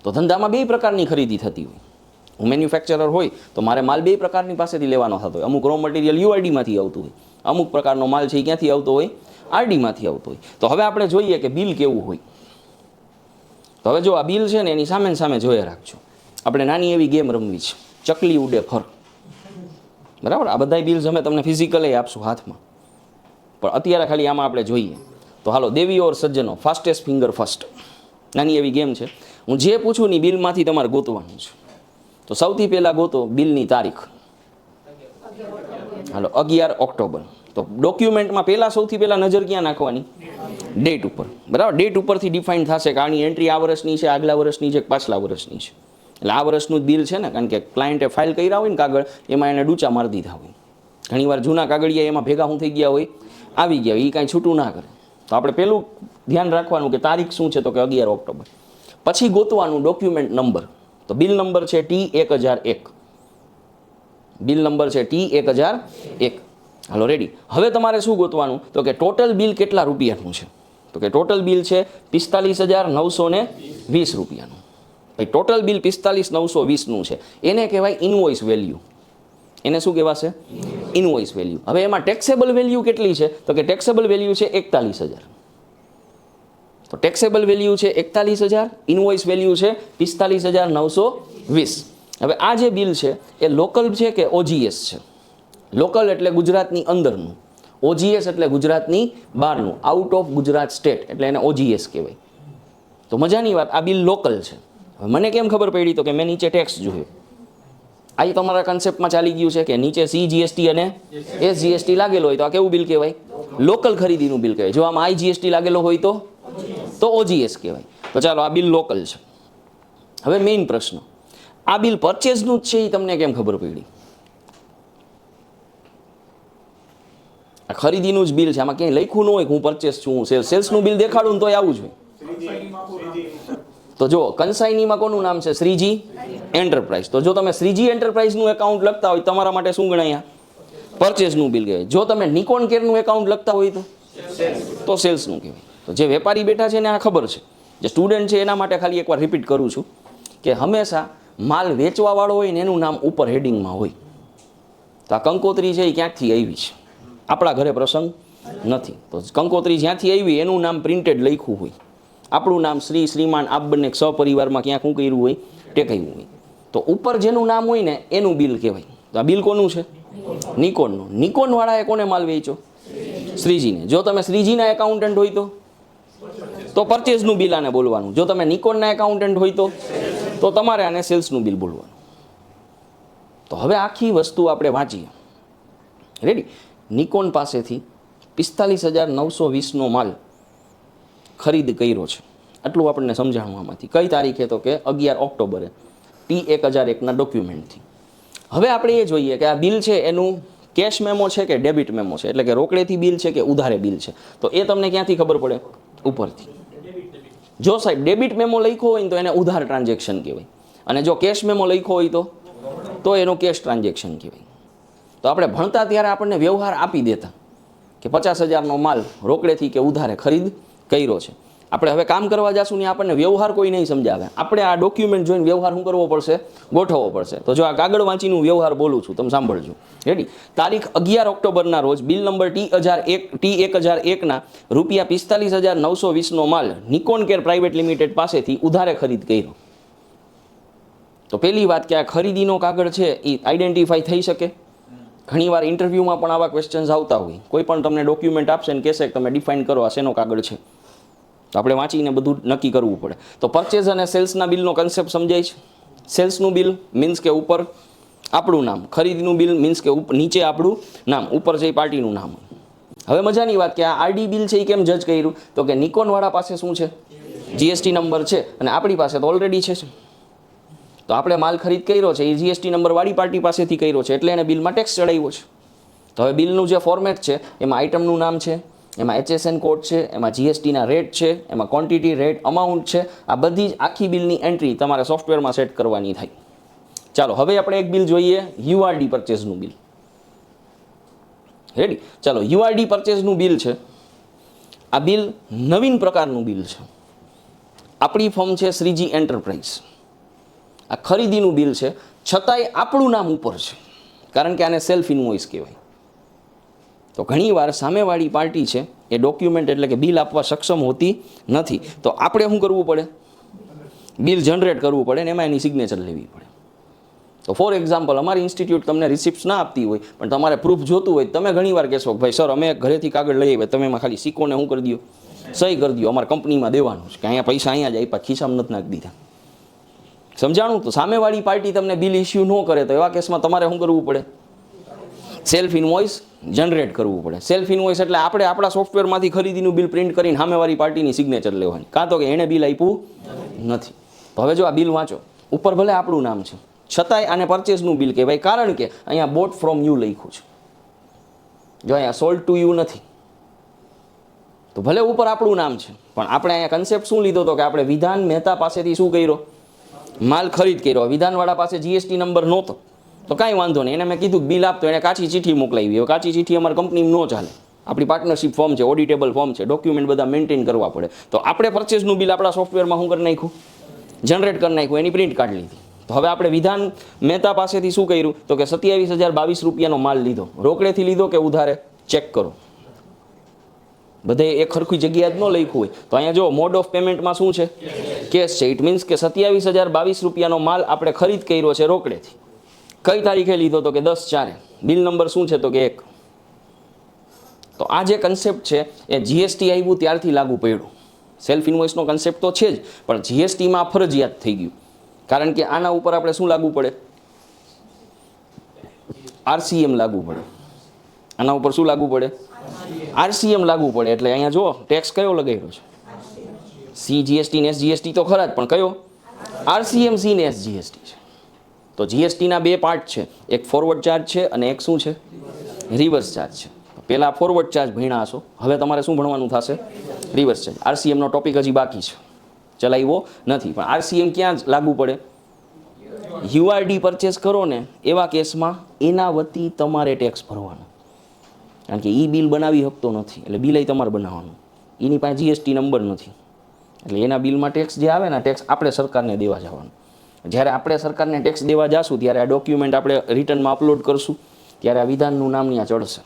તો ધંધામાં બે પ્રકારની ખરીદી થતી હોય. હું મેન્યુફેક્ચરર હોય તો મારે માલ બે પ્રકારની પાસેથી લેવાનો થતો હોય. અમુક રો મટીરિયલ યુઆરડીમાંથી આવતું હોય, અમુક પ્રકારનો માલ છે એ ક્યાંથી આવતો હોય? આરડીમાંથી આવતો હોય. તો હવે આપણે જોઈએ કે બિલ કેવું હોય. તો હવે જો આ બિલ છે ને એની સામે જોયા રાખજો. આપણે નાની એવી ગેમ રમવી છે, ચકલી ઉડે ફર. બરાબર? આ બધા બિલ્સ અમે તમને ફિઝિકલી આપશું હાથમાં, પણ અત્યારે ખાલી આમાં આપણે જોઈએ. તો હાલો, દેવી ઓર સજ્જનો, ફાસ્ટેસ્ટ ફિંગર ફર્સ્ટ. નાની એવી ગેમ છે. હું જે પૂછું ને બિલમાંથી તમારે ગોતવાનું છે. તો સૌથી પહેલાં ગોતો બિલની તારીખ. હાલો, 11 ઓક્ટોબર. તો ડોક્યુમેન્ટમાં સૌથી પહેલાં નજર ક્યાં નાખવાની? ડેટ ઉપર. બરાબર? ડેટ ઉપરથી ડિફાઇન થશે કે આની એન્ટ્રી આ વર્ષની છે, આગલા વર્ષની છે, પાછલા વર્ષની છે. એટલે આ વર્ષનું જ બિલ છે ને, કારણ કે ક્લાયન્ટે ફાઇલ કર્યા હોય ને કાગળ, એમાં એને ડૂચા મારી દીધા હોય. ઘણીવાર જૂના કાગળિયા એમાં ભેગા શું થઈ ગયા હોય? આવી ગયા હોય. એ કાંઈ છૂટું ના કરે. તો આપણે પહેલું ધ્યાન રાખવાનું કે તારીખ શું છે, તો કે 11 ઓક્ટોબર. પછી ગોતવાનું ડોક્યુમેન્ટ નંબર. તો બિલ નંબર છે T1001. બિલ નંબર છે T1001. હાલો, રેડી. હવે તમારે શું ગોતવાનું? તો કે ટોટલ બિલ કેટલા રૂપિયાનું છે? તો કે ટોટલ બિલ છે 45,920 રૂપિયાનું. ભાઈ ટોટલ બિલ 45,920નું છે. એને કહેવાય ઇનવોઇસ વેલ્યુ. એને શું કહેવાશે? Invoice value. હવે એમાં ટેક્સેબલ વેલ્યુ કેટલી છે? તો કે ટેક્સેબલ વેલ્યુ છે 41,000. તો ટેક્સેબલ વેલ્યુ છે 41,000, ઇનવોઇસ વેલ્યુ છે 45,920. હવે આ જે બિલ છે એ લોકલ છે કે ઓજીએસ છે? લોકલ એટલે ગુજરાતની અંદરનું, ઓજીએસ એટલે ગુજરાતની બહારનું, આઉટ ઓફ ગુજરાત સ્ટેટ એટલે એને ઓજીએસ કહેવાય. તો મજાની વાત, આ બિલ લોકલ છે. હવે મને કેમ ખબર પડી? તો કે મેં નીચે ટેક્સ જોયો. આ તમારા કન્સેપ્ટમાં ચાલી ગયું છે કે નીચે CGST અને SGST લાગેલો હોય તો આ કેવું બિલ કહેવાય? લોકલ ખરીદીનું બિલ કહેવાય. જો આમાં IGST લાગેલો હોય તો OGS કહેવાય. તો ચાલો, આ બિલ લોકલ છે. હવે મેઇન પ્રશ્ન, આ બિલ પરચેઝનું જ છે એ તમને કેમ ખબર પડી? આ ખરીદીનું જ બિલ છે, આમાં ક્યાંય લખ્યું ન હોય કે હું પરચેસ છું, હું સેલ્સનું બિલ દેખાડું ને તોય આવું જ હોય. તો જો કન્સાઈનીમાં કોનું નામ છે? શ્રીજી એન્ટરપ્રાઇઝ. તો જો તમે શ્રીજી એન્ટરપ્રાઇઝનું એકાઉન્ટ લખતા હોય તમારા માટે શું ગણાય? પરચેઝનું બિલ કહેવાય. જો તમે નિકોન કેરનું એકાઉન્ટ લખતા હોય તો સેલ્સનું કહેવાય. તો જે વેપારી બેઠા છે એને આ ખબર છે. જે સ્ટુડન્ટ છે એના માટે ખાલી એકવાર રિપીટ કરું છું કે હંમેશા માલ વેચવાવાળો હોય ને એનું નામ ઉપર હેડિંગમાં હોય. તો આ કંકોત્રી છે એ ક્યાંકથી આવી છે? આપણા ઘરે પ્રસંગ નથી, તો કંકોત્રી જ્યાંથી આવી એનું નામ પ્રિન્ટેડ લખ્યું હોય. આપણું નામ શ્રી, શ્રીમાન, આપ બંને સપરિવારમાં ક્યાંક શું કર્યું હોય? ટેકાયું હોય. તો ઉપર જેનું નામ હોય ને એનું બિલ કહેવાય. તો આ બિલ કોનું છે? નિકોનનું. નિકોનવાળાએ કોને માલ વેચ્યો? શ્રીજીને. જો તમે શ્રીજીના એકાઉન્ટન્ટ હોય તો પરચેઝનું બિલ આને બોલવાનું. જો તમે નિકોનના એકાઉન્ટન્ટ હોય તો તમારે આને સેલ્સનું બિલ બોલવાનું. તો હવે આખી વસ્તુ આપણે વાંચીએ. રેડી? નિકોન પાસેથી 45,920નો માલ ખરીદ કર્યો છે. આટલું આપણને સમજાણું આમાંથી. કઈ તારીખે? તો કે 11 ઓક્ટોબરે T1001ના ડોક્યુમેન્ટથી. હવે આપણે એ જોઈએ કે આ બિલ છે એનું કેશ મેમો છે કે ડેબિટ મેમો છે, એટલે કે રોકડેથી બિલ છે કે ઉધારે બિલ છે. તો એ તમને ક્યાંથી ખબર પડે? ઉપરથી. જો સાહેબ ડેબિટ મેમો લખ્યો હોય ને તો એને ઉધાર ટ્રાન્ઝેક્શન કહેવાય, અને જો કેશ મેમો લખ્યો હોય તો એનું કેશ ટ્રાન્ઝેક્શન કહેવાય. તો આપણે ભણતા ત્યારે આપણને વ્યવહાર આપી દેતા કે 50,000નો માલ રોકડેથી કે ઉધારે ખરીદ કર્યો છે. આપણે હવે કામ કરવા જશું ને આપણને વ્યવહાર કોઈ નહીં સમજાવે, આપણે આ ડોક્યુમેન્ટ જોઈને વ્યવહાર શું કરવો પડશે? ગોઠવવો પડશે. તો જો આ કાગળ વાંચીને હું વ્યવહાર બોલું છું, તમે સાંભળજો. રેડી? તારીખ 11 ઓક્ટોબરના રોજ બિલ નંબર T1001ના ₹45,920નો માલ નિકોન કેર પ્રાઇવેટ લિમિટેડ પાસેથી ઉધારે ખરીદ કર્યો. તો પહેલી વાત કે આ ખરીદીનો કાગળ છે એ આઈડેન્ટિફાઈ થઈ શકે. ઘણીવાર ઇન્ટરવ્યૂમાં પણ આવા ક્વેશ્ચન્સ આવતા હોય. કોઈ પણ તમને ડોક્યુમેન્ટ આપશે ને કહેશે કે તમે ડિફાઇન કરો આ શેનો કાગળ છે, તો આપણે વાંચીને બધું નક્કી કરવું પડે. તો પરચેઝ અને સેલ્સના બિલનો કન્સેપ્ટ સમજાય છે. સેલ્સનું બિલ મીન્સ કે ઉપર આપણું નામ, ખરીદીનું બિલ મીન્સ કે નીચે આપણું નામ, ઉપર છે એ પાર્ટીનું નામ. હવે મજાની વાત કે આ આરડી બિલ છે એ કેમ જજ કર્યું? તો કે નિકોનવાળા પાસે શું છે? જીએસટી નંબર છે, અને આપણી પાસે તો ઓલરેડી છે. તો આપણે માલ ખરીદ કર્યો છે એ જીએસટી નંબર વાળી પાર્ટી પાસેથી કર્યો છે, એટલે એને બિલમાં ટેક્સ ચડાવ્યો છે. તો હવે બિલનું જે ફોર્મેટ છે એમાં આઇટમનું નામ છે, એમાં HSN કોડ છે, એમાં જીએસટીના રેટ છે, એમાં ક્વોન્ટિટી, રેટ, અમાઉન્ટ છે. આ બધી જ આખી બિલની એન્ટ્રી તમારે સોફ્ટવેરમાં સેટ કરવાની થાય. ચાલો હવે આપણે એક બિલ જોઈએ, યુઆરડી પરચેઝનું બિલ. રેડી? ચાલો, યુઆરડી પરચેઝનું બિલ છે. આ બિલ નવીન પ્રકારનું બિલ છે. આપણી ફર્મ છે શ્રીજી એન્ટરપ્રાઇઝ. આ ખરીદીનું બિલ છે, છતાંય આપણું નામ ઉપર છે, કારણ કે આને સેલ્ફ ઇન્વોઇસ કહેવાય. તો ઘણીવાર સામેવાળી પાર્ટી છે એ ડોક્યુમેન્ટ એટલે કે બિલ આપવા સક્ષમ હોતી નથી. તો આપણે શું કરવું પડે? બિલ જનરેટ કરવું પડે ને એમાં એની સિગ્નેચર લેવી પડે. તો ફોર એક્ઝામ્પલ, અમારી ઇન્સ્ટિટ્યૂટ તમને રિસિપ્ટ ના આપતી હોય પણ તમારે પ્રૂફ જોતું હોય, તમે ઘણીવાર કહેશો કે ભાઈ સર અમે ઘરેથી કાગળ લઈ આવ્યા, તમે એમાં ખાલી સિક્કોને શું કરી દો? સહી કરી દો, અમારે કંપનીમાં દેવાનું છે, કે અહીંયા પૈસા અહીંયા જ આપ્યા, ખિસ્સામાં નથી નાખી દીધા. સમજાણું? તો સામેવાળી પાર્ટી તમને બિલ ઇસ્યુ ન કરે તો એવા કેસમાં તમારે શું કરવું પડે? સેલ્ફ ઇન્વોઇસ જનરેટ કરવું પડે. સેલ્ફ ઇન્વોઇસ એટલે આપણે આપણા સોફ્ટવેરમાંથી ખરીદીનું બિલ પ્રિન્ટ કરીને સામેવાળી પાર્ટીની સિગ્નેચર લેવાની, કાં તો કે એણે બિલ આપ્યું નથી. તો હવે જો આ બિલ વાંચો, ઉપર ભલે આપણું નામ છે છતાંય આને પરચેઝનું બિલ કહેવાય, કારણ કે અહીંયા બોટ ફ્રોમ યુ લખ્યું છે. જો અહીંયા સોલ્ડ ટુ યુ નથી. તો ભલે ઉપર આપણું નામ છે પણ આપણે અહીંયા કન્સેપ્ટ શું લીધો હતો કે આપણે વિધાન મહેતા પાસેથી શું કર્યો? માલ ખરીદ કર્યો. વિધાનવાળા પાસે જીએસટી નંબર નહોતો તો કાંઈ વાંધો નહીં, એને મેં કીધું બિલ આપતો, એને કાચી ચીઠી મોકલાવી. હવે કાચી ચીઠી અમારી કંપનીમાં ન ચાલે, આપણી પાર્ટનરશિપ ફોર્મ છે, ઓડિટેબલ ફોર્મ છે, ડોક્યુમેન્ટ બધા મેન્ટેન કરવા પડે. તો આપણે પરચેઝનું બિલ આપણા સોફ્ટવેરમાં શું કરી નાખ્યું? જનરેટ કરી નાખ્યું, એની પ્રિન્ટ કાઢી લીધી. તો હવે આપણે વિધાન મહેતા પાસેથી શું કર્યું? તો કે 27,022 માલ લીધો. રોકડેથી લીધો કે ઉધારે? ચેક કરો. બધે એક સરખી જગ્યા જ ન લખ્યું હોય તો અહીંયા જો મોડ ઓફ પેમેન્ટમાં શું છે? કેશ છે. ઇટ મીન્સ કે 27,022 માલ આપણે ખરીદ કર્યો છે રોકડેથી. કઈ તારીખે લીધો? તો કે 10/4. બિલ નંબર શું છે? તો કે 1. તો આ જે કન્સેપ્ટ છે એ જીએસટી આવ્યું ત્યારથી લાગુ પડ્યું. સેલ્ફ ઇન્વોઇસનો કન્સેપ્ટ તો છે જ, પણ જીએસટીમાં ફરજિયાત થઈ ગયું, કારણ કે આના ઉપર આપણે શું લાગુ પડે? આરસીએમ લાગુ પડે. આના ઉપર શું લાગુ પડે? આરસીએમ લાગુ પડે. એટલે અહીંયા જો ટેક્સ કયો લગાવ્યો છે? સી જીએસટી ને એસજીએસટી તો ખરા જ, પણ કયો? આરસીએમ સી ને એસજીએસટી છે. તો જીએસટીના બે પાર્ટ છે, એક ફોરવર્ડ ચાર્જ છે અને એક શું છે? રિવર્સ ચાર્જ છે. પહેલા ફોરવર્ડ ચાર્જ ભણ્યા હશો, હવે તમારે શું ભણવાનું થશે? Reverse charge. આરસીએમનો ટોપિક હજી બાકી છે, ચલાવ્યો નથી. પણ આરસીએમ ક્યાં લાગુ પડે? યુઆરડી પરચેસ કરો ને એવા કેસમાં એના વતી તમારે ટેક્સ ભરવાનો, કારણ કે એ બિલ બનાવી શકતો નથી, એટલે બિલ તમારે બનાવવાનું. એની પાસે જીએસટી નંબર નથી, એટલે એના બિલમાં ટેક્સ જે આવે ને ટેક્સ આપણે સરકારને દેવા જવાનું. જ્યારે આપણે સરકારને ટેક્સ દેવા જશું ત્યારે આ ડોક્યુમેન્ટ આપણે રિટર્નમાં અપલોડ કરશું, ત્યારે આ વિધાનનું નામ ત્યાં ચડશે.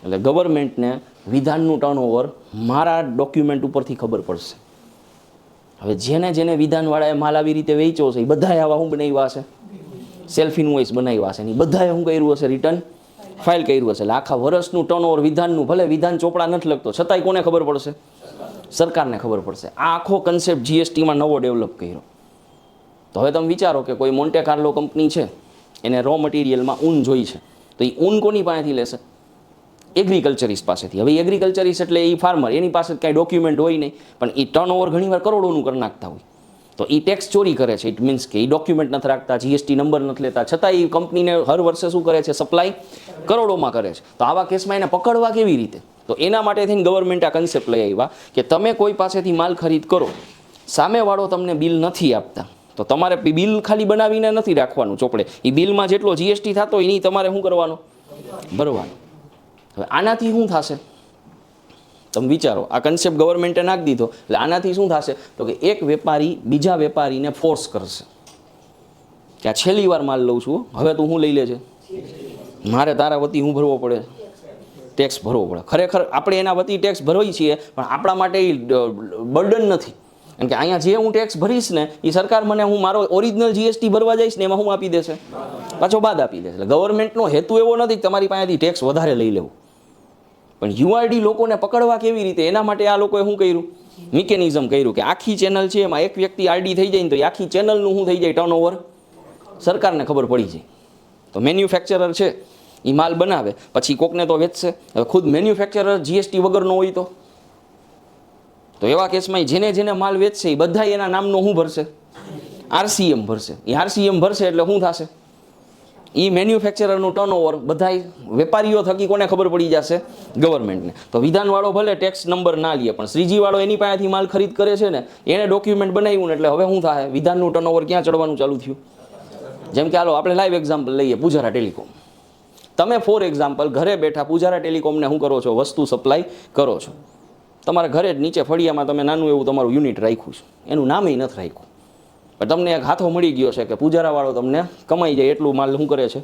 એટલે ગવર્મેન્ટને વિધાનનું ટર્નઓવર મારા ડોક્યુમેન્ટ ઉપરથી ખબર પડશે. હવે જેને જેને વિધાનવાળાએ માલ આવી રીતે વેચ્યો છે એ બધાએ આવા શું બનાવ્યા હશે? સેલ્ફ ઇન્વોઇસ બનાવ્યા છે. ને બધાએ શું કર્યું હશે? રિટર્ન ફાઇલ કર્યું હશે. એટલે આખા વર્ષનું ટર્નઓવર વિધાનનું, ભલે વિધાન ચોપડા નથી લખતો છતાંય કોને ખબર પડશે? સરકારને ખબર પડશે. આ આખો કન્સેપ્ટ જીએસટીમાં નવો ડેવલપ કર્યો. તો હવે તમે વિચારો કે કોઈ મોન્ટે કાર્લો કંપની છે, એને રો મટીરિયલમાં ઊન જોઈ છે, તો એ ઊન કોની પાસેથી લેશે? એગ્રીકલ્ચરિસ્ટ પાસેથી. હવે એગ્રીકલ્ચરિસ્ટ એટલે એ ફાર્મર, એની પાસે કાંઈ ડોક્યુમેન્ટ હોય નહીં, પણ એ ટર્નઓવર ઘણીવાર કરોડોનું કરી નાખતા હોય. તો એ ટેક્સ ચોરી કરે છે. ઇટ મીન્સ કે એ ડોક્યુમેન્ટ નથી રાખતા, જીએસટી નંબર નથી લેતા, છતાં એ કંપનીને હર વર્ષે શું કરે છે, સપ્લાય કરોડોમાં કરે છે. તો આવા કેસમાં એને પકડવા કેવી રીતે? તો એના માટે થઈને ગવર્મેન્ટ આ કન્સેપ્ટ લઈ આવ્યા કે તમે કોઈ પાસેથી માલ ખરીદ કરો, સામેવાળો તમને બિલ નથી આપતા, તો તમારે બિલ ખાલી બનાવીને નથી રાખવાનું ચોપડે, એ બિલમાં જેટલો જીએસટી થતો હોય એની તમારે શું કરવાનો? ભરવાનો. હવે આનાથી શું થશે? તમે વિચારો, આ કન્સેપ્ટ ગવર્મેન્ટે નાખી દીધો એટલે આનાથી શું થશે? તો કે એક વેપારી બીજા વેપારીને ફોર્સ કરશે કે આ છેલ્લી વાર માલ લઉં છું, હવે તું શું લઈ લેજે, મારે તારા વતી શું ભરવો પડે? ટેક્સ ભરવો પડે. ખરેખર આપણે એના વતી ટેક્સ ભરવી છીએ, પણ આપણા માટે એ બર્ડન નથી. કારણ કે અહીંયા જે હું ટેક્સ ભરીશ ને એ સરકાર મને હું મારો ઓરિજિનલ જીએસટી ભરવા જઈશ ને એમાં હું આપી દેશે, પાછો બાદ આપી દેશે. એટલે ગવર્મેન્ટનો હેતુ એવો નથી કે તમારી પાસેથી ટેક્સ વધારે લઈ લેવું, પણ યુઆરડી લોકોને પકડવા કેવી રીતે, એના માટે આ લોકોએ શું કર્યું? મિકેનિઝમ કર્યું કે આખી ચેનલ છે એમાં એક વ્યક્તિ આરડી થઈ જાય ને તો એ આખી ચેનલનું શું થઈ જાય? ટર્નઓવર સરકારને ખબર પડી જાય. તો મેન્યુફેક્ચરર છે એ માલ બનાવે, પછી કોકને તો વેચશે. હવે ખુદ મેન્યુફેક્ચરર જીએસટી વગરનો હોય તો એવા કેસમાં જેને જેને માલ વેચશે એ બધા એના નામનો શું ભરશે? આરસીએમ ભરશે. એ આરસીએમ ભરશે એટલે શું થશે? એ મેન્યુફેક્ચરરનું ટર્નઓવર બધા વેપારીઓ થકી કોને ખબર પડી જશે? ગવર્મેન્ટને. તો વિધાનવાળો ભલે ટેક્સ નંબર ના લે, પણ શ્રીજીવાળો એની પાસેથી માલ ખરીદ કરે છે ને, એને ડોક્યુમેન્ટ બનાવ્યું ને, એટલે હવે શું થાય? વિધાનનું ટર્નઓવર ક્યાં ચડવાનું ચાલુ થયું? જેમ કે હાલો આપણે લાઈવ એક્ઝામ્પલ લઈએ, પૂજારા ટેલિકોમ. તમે ફોર એક્ઝામ્પલ ઘરે બેઠા પૂજારા ટેલિકોમને શું કરો છો? વસ્તુ સપ્લાય કરો છો. તમારા ઘરે જ નીચે ફળિયામાં તમે નાનું એવું તમારું યુનિટ રાખ્યું છે, એનું નામે નથી રાખ્યું, પણ તમને એક હાથો મળી ગયો છે કે પૂજારાવાળો તમને કમાઈ જાય એટલું માલ શું કરે છે?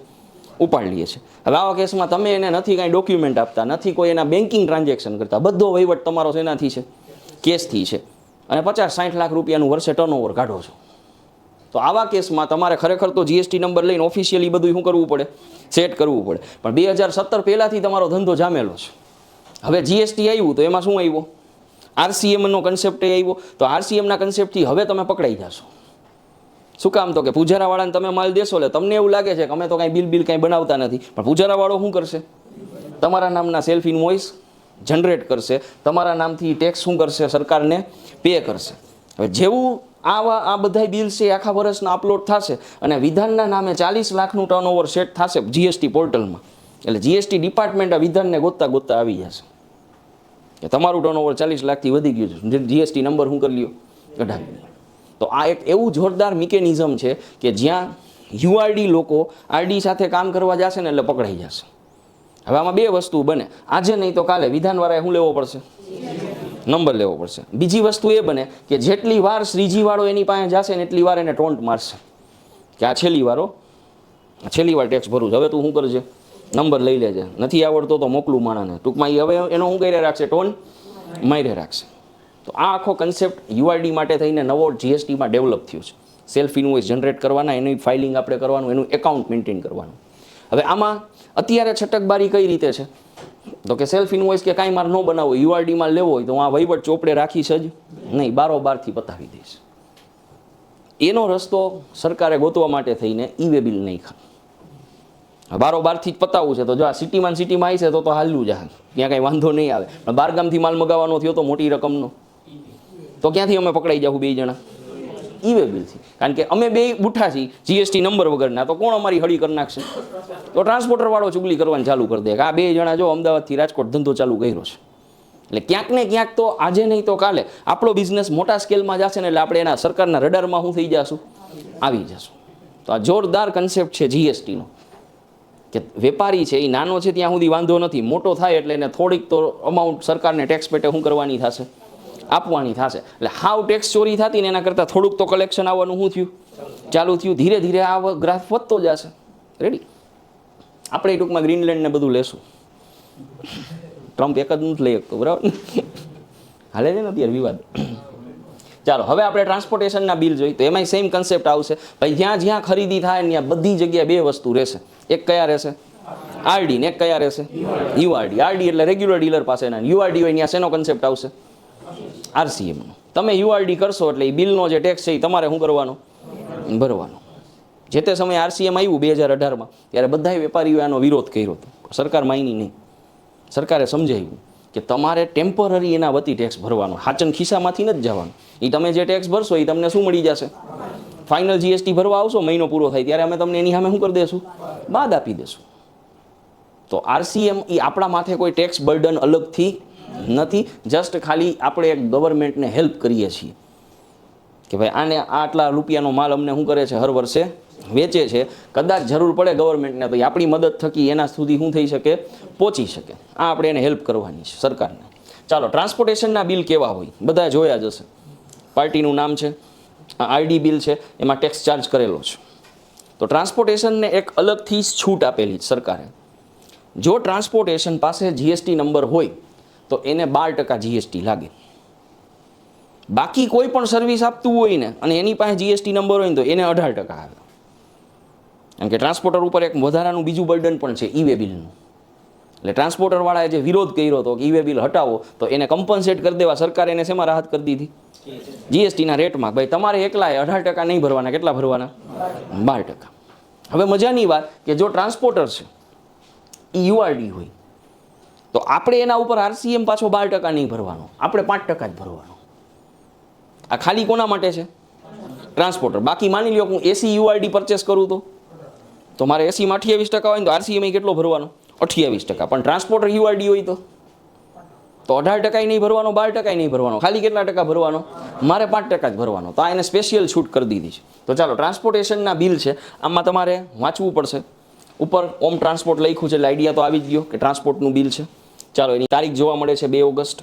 ઉપાડી લે છે. હવે આવા કેસમાં તમે એને નથી કાંઈ ડોક્યુમેન્ટ આપતા, નથી કોઈ એના બેન્કિંગ ટ્રાન્ઝેક્શન કરતા, બધો વહીવટ તમારો શેનાથી છે? કેસથી છે. અને 50-60 લાખ રૂપિયાનું વર્ષે ટર્નઓવર કાઢો છો. તો આવા કેસમાં તમારે ખરેખર તો જીએસટી નંબર લઈને ઓફિશિયલી બધું શું કરવું પડે? સેટ કરવું પડે. પણ 2017 પહેલાંથી તમારો ધંધો જામેલો છે. હવે જીએસટી આવ્યું તો એમાં શું આવ્યો? આરસીએમનો કન્સેપ્ટ આવ્યો. તો આરસીએમના કન્સેપ્ટથી હવે તમે પકડાઈ જશો. શું કામ? તો કે પૂજારાવાળાને તમે માલ દેશો એટલે તમને એવું લાગે છે કે અમે તો કાંઈ બિલ કાંઈ બનાવતા નથી, પણ પૂજારાવાળો શું કરશે? તમારા નામના સેલ્ફ ઇનવોઇસ જનરેટ કરશે, તમારા નામથી ટેક્સ શું કરશે? સરકારને પે કરશે. હવે જેવું આ બધા બિલ્સ છે આખા વર્ષના અપલોડ થશે અને વિધાનના નામે 40 લાખનું ટર્નઓવર સેટ થશે જીએસટી પોર્ટલમાં, એટલે જીએસટી ડિપાર્ટમેન્ટ વિધાનને ગોતતા આવી જશે કે તમારું ટર્નઓવર 40 લાખથી વધી ગયું છે, જીએસટી નંબર શું કરી લ્યો? કઢાવી લ્યો. તો આ એક એવું જોરદાર મિકેનિઝમ છે કે જ્યાં યુઆરડી લોકો આરડી સાથે કામ કરવા જશે ને એટલે પકડાઈ જશે. હવે આમાં બે વસ્તુ બને, આજે નહીં તો કાલે વિધાનવાળાએ શું લેવો પડશે? નંબર લેવો પડશે. બીજી વસ્તુ એ બને કે જેટલી વાર શ્રીજીવાળો એની પાસે જશે ને એટલી વાર એને ટોન્ટ મારશે કે આ છેલ્લી વાર ટેક્સ ભરું છે, હવે તું શું કરજે? નંબર લઈ લેજે, નથી આવડતો તો મોકલું માણાને. ટૂંકમાં એ હવે એનો શું કરી રાખશે? ટોન મારી રાખશે. તો આ આખો કન્સેપ્ટ યુઆરડી માટે થઈને નવો જીએસટીમાં ડેવલપ થયો છે. સેલ્ફ ઇનવોઇસ જનરેટ કરવાના, એની ફાઇલિંગ આપણે કરવાનું, એનું એકાઉન્ટ મેન્ટેન કરવાનું. હવે આમાં અત્યારે છટકબારી કઈ રીતે છે? તો કે સેલ્ફ ઇનવોઇસ કે કાંઈ મારે ન બનાવવો, યુઆરડીમાં લેવો હોય તો આ વહીવટ ચોપડે રાખીશ જ નહીં, બારોબારથી પતાવી દઈશ. એનો રસ્તો સરકારે ગોતવા માટે થઈને ઈ વે બિલ નહીં ખા બારોબારથી જ પતાવવું છે. તો જો આ સિટીમાં આવી છે તો હાલ્યું જાય, ત્યાં કાંઈ વાંધો નહીં આવે. પણ બહારગામથી માલ મગાવવાનો થયો તો મોટી રકમનો, તો ક્યાંથી અમે પકડાઈ જાઉં બે જણા? ઈ વે બિલથી. કારણ કે અમે બે બુઠ્ઠા છીએ જીએસટી નંબર વગરના, તો કોણ અમારી હળી કરી નાખશે? તો ટ્રાન્સપોર્ટરવાળો ચુગલી કરવાની ચાલુ કરી દે કે આ બે જણા જો અમદાવાદથી રાજકોટ ધંધો ચાલુ કર્યો છે. એટલે ક્યાંક ને ક્યાંક તો આજે નહીં તો કાલે આપણો બિઝનેસ મોટા સ્કેલમાં જશે ને એટલે આપણે એના સરકારના રડારમાં શું થઈ જશું? આવી જશું. તો આ જોરદાર કન્સેપ્ટ છે જીએસટીનો કે વેપારી છે એ નાનો છે ત્યાં સુધી વાંધો નથી, મોટો થાય એટલે એને થોડીક તો અમાઉન્ટ સરકારને ટેક્સ પેટે શું કરવાની થશે? આપવાની થશે. એટલે હાવ ટેક્સ ચોરી થતી ને એના કરતાં થોડુંક તો કલેક્શન આવવાનું શું થયું? ચાલુ થયું. ધીરે ધીરે આ ગ્રાફ વધતો જશે. રેડી? આપણે ટૂંકમાં ગ્રીનલેન્ડ ને બધું લેશું. ટ્રમ્પ એક જ નથી લઈ શકતો, બરાબર? હાલે છે ને અત્યારે વિવાદ. ચાલો હવે આપણે ટ્રાન્સપોર્ટેશનના બિલ જોઈએ તો એમાંય સેમ કન્સેપ્ટ આવશે. ભાઈ જ્યાં ખરીદી થાય ને ત્યાં બધી જગ્યાએ બે વસ્તુ રહેશે. એક કયા રહેશે? આરડી. ને એક કયા રહેશે? યુઆરડી. આરડી એટલે રેગ્યુલર ડીલર પાસેના, યુઆરડી હોય ત્યાં શેનો કન્સેપ્ટ આવશે? આરસીએમનો. તમે યુઆરડી કરશો એટલે એ બિલનો જે ટેક્સ છે એ તમારે શું કરવાનો? ભરવાનો. જે તે સમયે આરસીએમ આવ્યું 2018માં ત્યારે બધા વેપારીઓએ આનો વિરોધ કર્યો હતો. સરકાર માની નહીં. સરકારે સમજાવ્યું કે તમારે ટેમ્પરરી એના વતી ટેક્સ ભરવાનો, હાચન ખિસ્સામાંથી નથી જવાનું. એ તમે જે ટેક્સ ભરશો એ તમને શું મળી જશે? ફાઇનલ જીએસટી ભરવા આવશો, મહિનો પૂરો થાય ત્યારે અમે તમને એની સામે શું કરી દઈશું? બાદ આપી દઈશું. તો આરસીએમ એ આપણા માથે કોઈ ટેક્સ બર્ડન અલગથી નથી, જસ્ટ ખાલી આપણે એક ગવર્મેન્ટને હેલ્પ કરીએ છીએ કે ભાઈ આને આટલા રૂપિયાનો માલ અમને શું કરે છે, હર વર્ષે વેચે છે, કદાચ જરૂર પડે ગવર્મેન્ટને તો એ આપણી મદદ થકી એના સુધી શું થઈ શકે, પહોંચી શકે. આ આપણે એને હેલ્પ કરવાની છે સરકારને. ચાલો, ટ્રાન્સપોર્ટેશનના બિલ કેવા હોય બધા જોયા જ હશે. પાર્ટીનું નામ છે, આરડી બિલ છે, એમાં ટેક્સ ચાર્જ કરેલો છે. તો ટ્રાન્સપોર્ટેશનને એક અલગથી છૂટ આપેલી છે સરકારે. જો ટ્રાન્સપોર્ટેશન પાસે જીએસટી નંબર હોય તો એને 12% જીએસટી લાગે. બાકી કોઈ પણ સર્વિસ આપતું હોય ને અને એની પાસે જીએસટી નંબર હોય ને તો એને 18% આવે. કારણ કે ટ્રાન્સપોર્ટર ઉપર એક વધારાનું બીજું બર્ડન પણ છે, ઈ વે બિલનું. એટલે ટ્રાન્સપોર્ટરવાળાએ જે વિરોધ કર્યો હતો કે ઈ વે બિલ હટાવો, તો એને કમ્પન્સેટ કરી દેવા સરકારે એને શેમાં રાહત કરી દીધી? જીએસટીના રેટમાં. ભાઈ તમારે એકલાએ 18% નહીં ભરવાના, કેટલા ભરવાના? 12%. હવે મજાની વાત કે જો ટ્રાન્સપોર્ટર છે એ યુઆરડી હોય તો આપણે એના ઉપર આરસીએમ પાછો 12% નહીં ભરવાનો, આપણે 5% જ ભરવાનો. આ ખાલી કોના માટે છે? ટ્રાન્સપોર્ટર. બાકી માની લ્યો હું એસી યુઆરડી પરચેસ કરું તો મારે એસીમાં 28% હોય ને તો આરસીએમ કેટલો ભરવાનો? 28%. પણ ટ્રાન્સપોર્ટર યુઆરડી હોય તો 18% નહીં ભરવાનો, 12% નહીં ભરવાનો, ખાલી કેટલા ટકા ભરવાનો? મારે 5% જ ભરવાનો. તો આ એને સ્પેશિયલ છૂટ કરી દીધી છે. તો ચાલો, ટ્રાન્સપોર્ટેશનના બિલ છે, આમાં તમારે વાંચવું પડશે. ઉપર ઓમ ટ્રાન્સપોર્ટ લખ્યું છે એટલે આઈડિયા તો આવી જ ગયો કે ટ્રાન્સપોર્ટનું બિલ છે. ચાલો, એની તારીખ જોવા મળે છે 2 ઓગસ્ટ.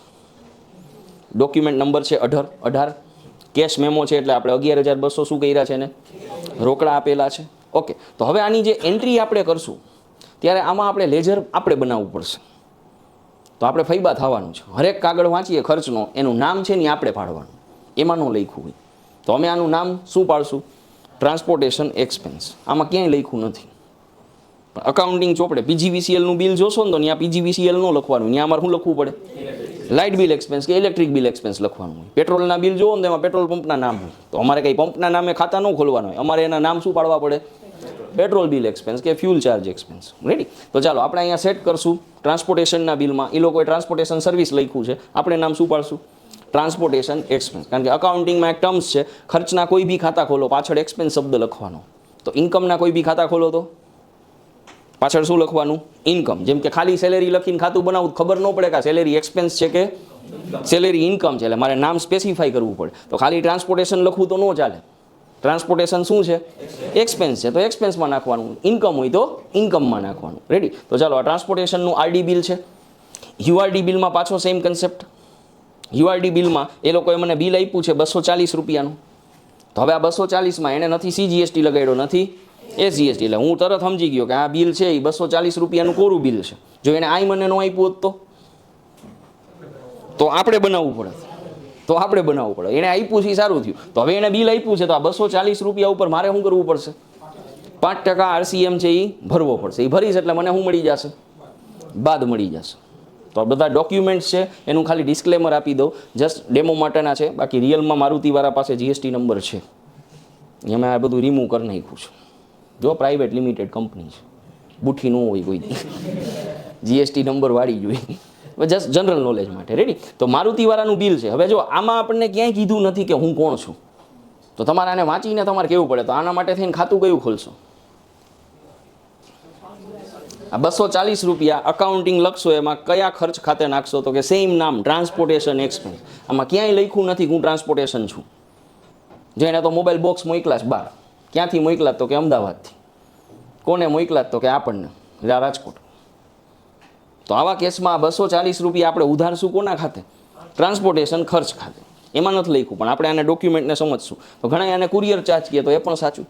ડોક્યુમેન્ટ નંબર છે 18. કેશ મેમો છે એટલે આપણે 11,200 શું કર્યા છે એને રોકડા આપેલા છે. ઓકે, તો હવે આની જે એન્ટ્રી આપણે કરશું ત્યારે આમાં આપણે લેજર આપણે બનાવવું પડશે. તો આપણે ફૈબા થવાનું છે. હરેક કાગળ વાંચીએ ખર્ચનો, એનું નામ છે ને આપણે પાડવાનું, એમાં ન લખ્યું હોય તો અમે આનું નામ શું પાડશું? Transportation expense. આમાં ક્યાંય લખ્યું નથી. અકાઉન્ટિંગ ચોપડે પીજીવીસીએલનું બિલ જોશો ને તો ત્યાં પીજીવીસીએલ ન લખવાનું, ત્યાં અમારે શું લખવું પડે? લાઇટ બિલ એક્સપેન્સ કે ઇલેક્ટ્રિક બિલ એક્સપેન્સ લખવાનું હોય. પેટ્રોલના બિલ જોવો ને એમાં પેટ્રોલ પંપના નામ હોય, તો અમારે કંઈ પંપના નામે ખાતા ન ખોલવાનું હોય, અમારે એના નામ શું પાડવા પડે? પેટ્રોલ બિલ એક્સપેન્સ કે ફ્યુલ ચાર્જ એક્સપેન્સ. રેડી? તો ચાલો આપણે અહીંયા સેટ કરશું ટ્રાન્સપોર્ટેશનના બિલમાં. એ લોકોએ ટ્રાન્સપોર્ટેશન સર્વિસ લખ્યું છે, આપણે નામ શું પાડશું? Transportation expense. કારણ કે અકાઉન્ટિંગમાં એક ટર્મ્સ છે, ખર્ચના કોઈ બી ખાતા ખોલો પાછળ એક્સપેન્સ શબ્દ લખવાનો. તો ઇન્કમના કોઈ બી ખાતા ખોલો તો પાછળ શું લખવાનું? ઇન્કમ. જેમ કે ખાલી સેલેરી લખીને ખાતું બનાવું ખબર ન પડે કે સેલેરી એક્સપેન્સ છે કે સેલેરી ઇન્કમ છે, એટલે મારે નામ સ્પેસિફાઈ કરવું પડે. તો ખાલી ટ્રાન્સપોર્ટેશન લખવું તો ન ચાલે. ટ્રાન્સપોર્ટેશન શું છે? એક્સપેન્સ છે, તો એક્સપેન્સમાં નાખવાનું. ઇન્કમ હોય તો ઇન્કમમાં નાખવાનું. રેડી? તો ચાલો, આ ટ્રાન્સપોર્ટેશનનું આરડી બિલ છે. યુઆરડી બિલમાં પાછો સેમ કન્સેપ્ટ. યુઆરડી બિલમાં એ લોકોએ મને બિલ આપ્યું છે 240 રૂપિયાનું. તો હવે આ 240માં એને નથી સીજીએસટી લગાડ્યો, નથી એસજીએસટી, એટલે હું તરત સમજી ગયો કે આ બિલ છે એ 240 રૂપિયાનું કોરું બિલ છે. જો એને આઈ મને ન આપ્યું હોત તો આપણે બનાવવું પડે. એને આપ્યું છે સારું થયું. તો હવે એને બિલ આપ્યું છે તો આ 240 રૂપિયા ઉપર મારે શું કરવું પડશે? 5% આરસીએમ છે એ ભરવો પડશે. એ ભરીશ એટલે મને શું મળી જશે? બાદ મળી જશે. તો આ બધા ડોક્યુમેન્ટ્સ છે, એનું ખાલી ડિસ્ક્લેમર આપી દઉં, જસ્ટ ડેમો માટેના છે. બાકી રિયલમાં મારુતિવાળા પાસે જીએસટી નંબર છે, એમાં આ બધું રિમૂવ કરી નાખ્યું છે. જો પ્રાઇવેટ લિમિટેડ કંપની છે, બુઠ્ઠી ન હોય કોઈ જીએસટી નંબર વાળી જોઈએ. જસ્ટ જનરલ નોલેજ માટે. રેડી? તો મારુતિવાળાનું બિલ છે. હવે જો આમાં આપણને ક્યાંય કીધું નથી કે હું કોણ છું, તો તમારે આને વાંચીને તમારે કેવું પડે. તો આના માટે થઈને ખાતું કયું ખોલશો? આ 240 રૂપિયા અકાઉન્ટિંગ લખશો, એમાં કયા ખર્ચ ખાતે નાખશો? તો કે સેમ નામ, ટ્રાન્સપોર્ટેશન એક્સપેન્સ. આમાં ક્યાંય લખ્યું નથી હું ટ્રાન્સપોર્ટેશન છું. જેને તો મોબાઈલ બોક્સ મોકલા છે બહાર. ક્યાંથી મોકલા? તો કે અમદાવાદથી. કોને મોકલા? તો કે આપણને રાજકોટ. તો આવા કેસમાં 240 રૂપિયા આપણે ઉધારશું કોના ખાતે? ટ્રાન્સપોર્ટેશન ખર્ચ ખાતે. એમાં નથી લખ્યું, પણ આપણે આને ડોક્યુમેન્ટને સમજશું. તો ઘણા આને કુરિયર ચાર્જ કહે તો એ પણ સાચું.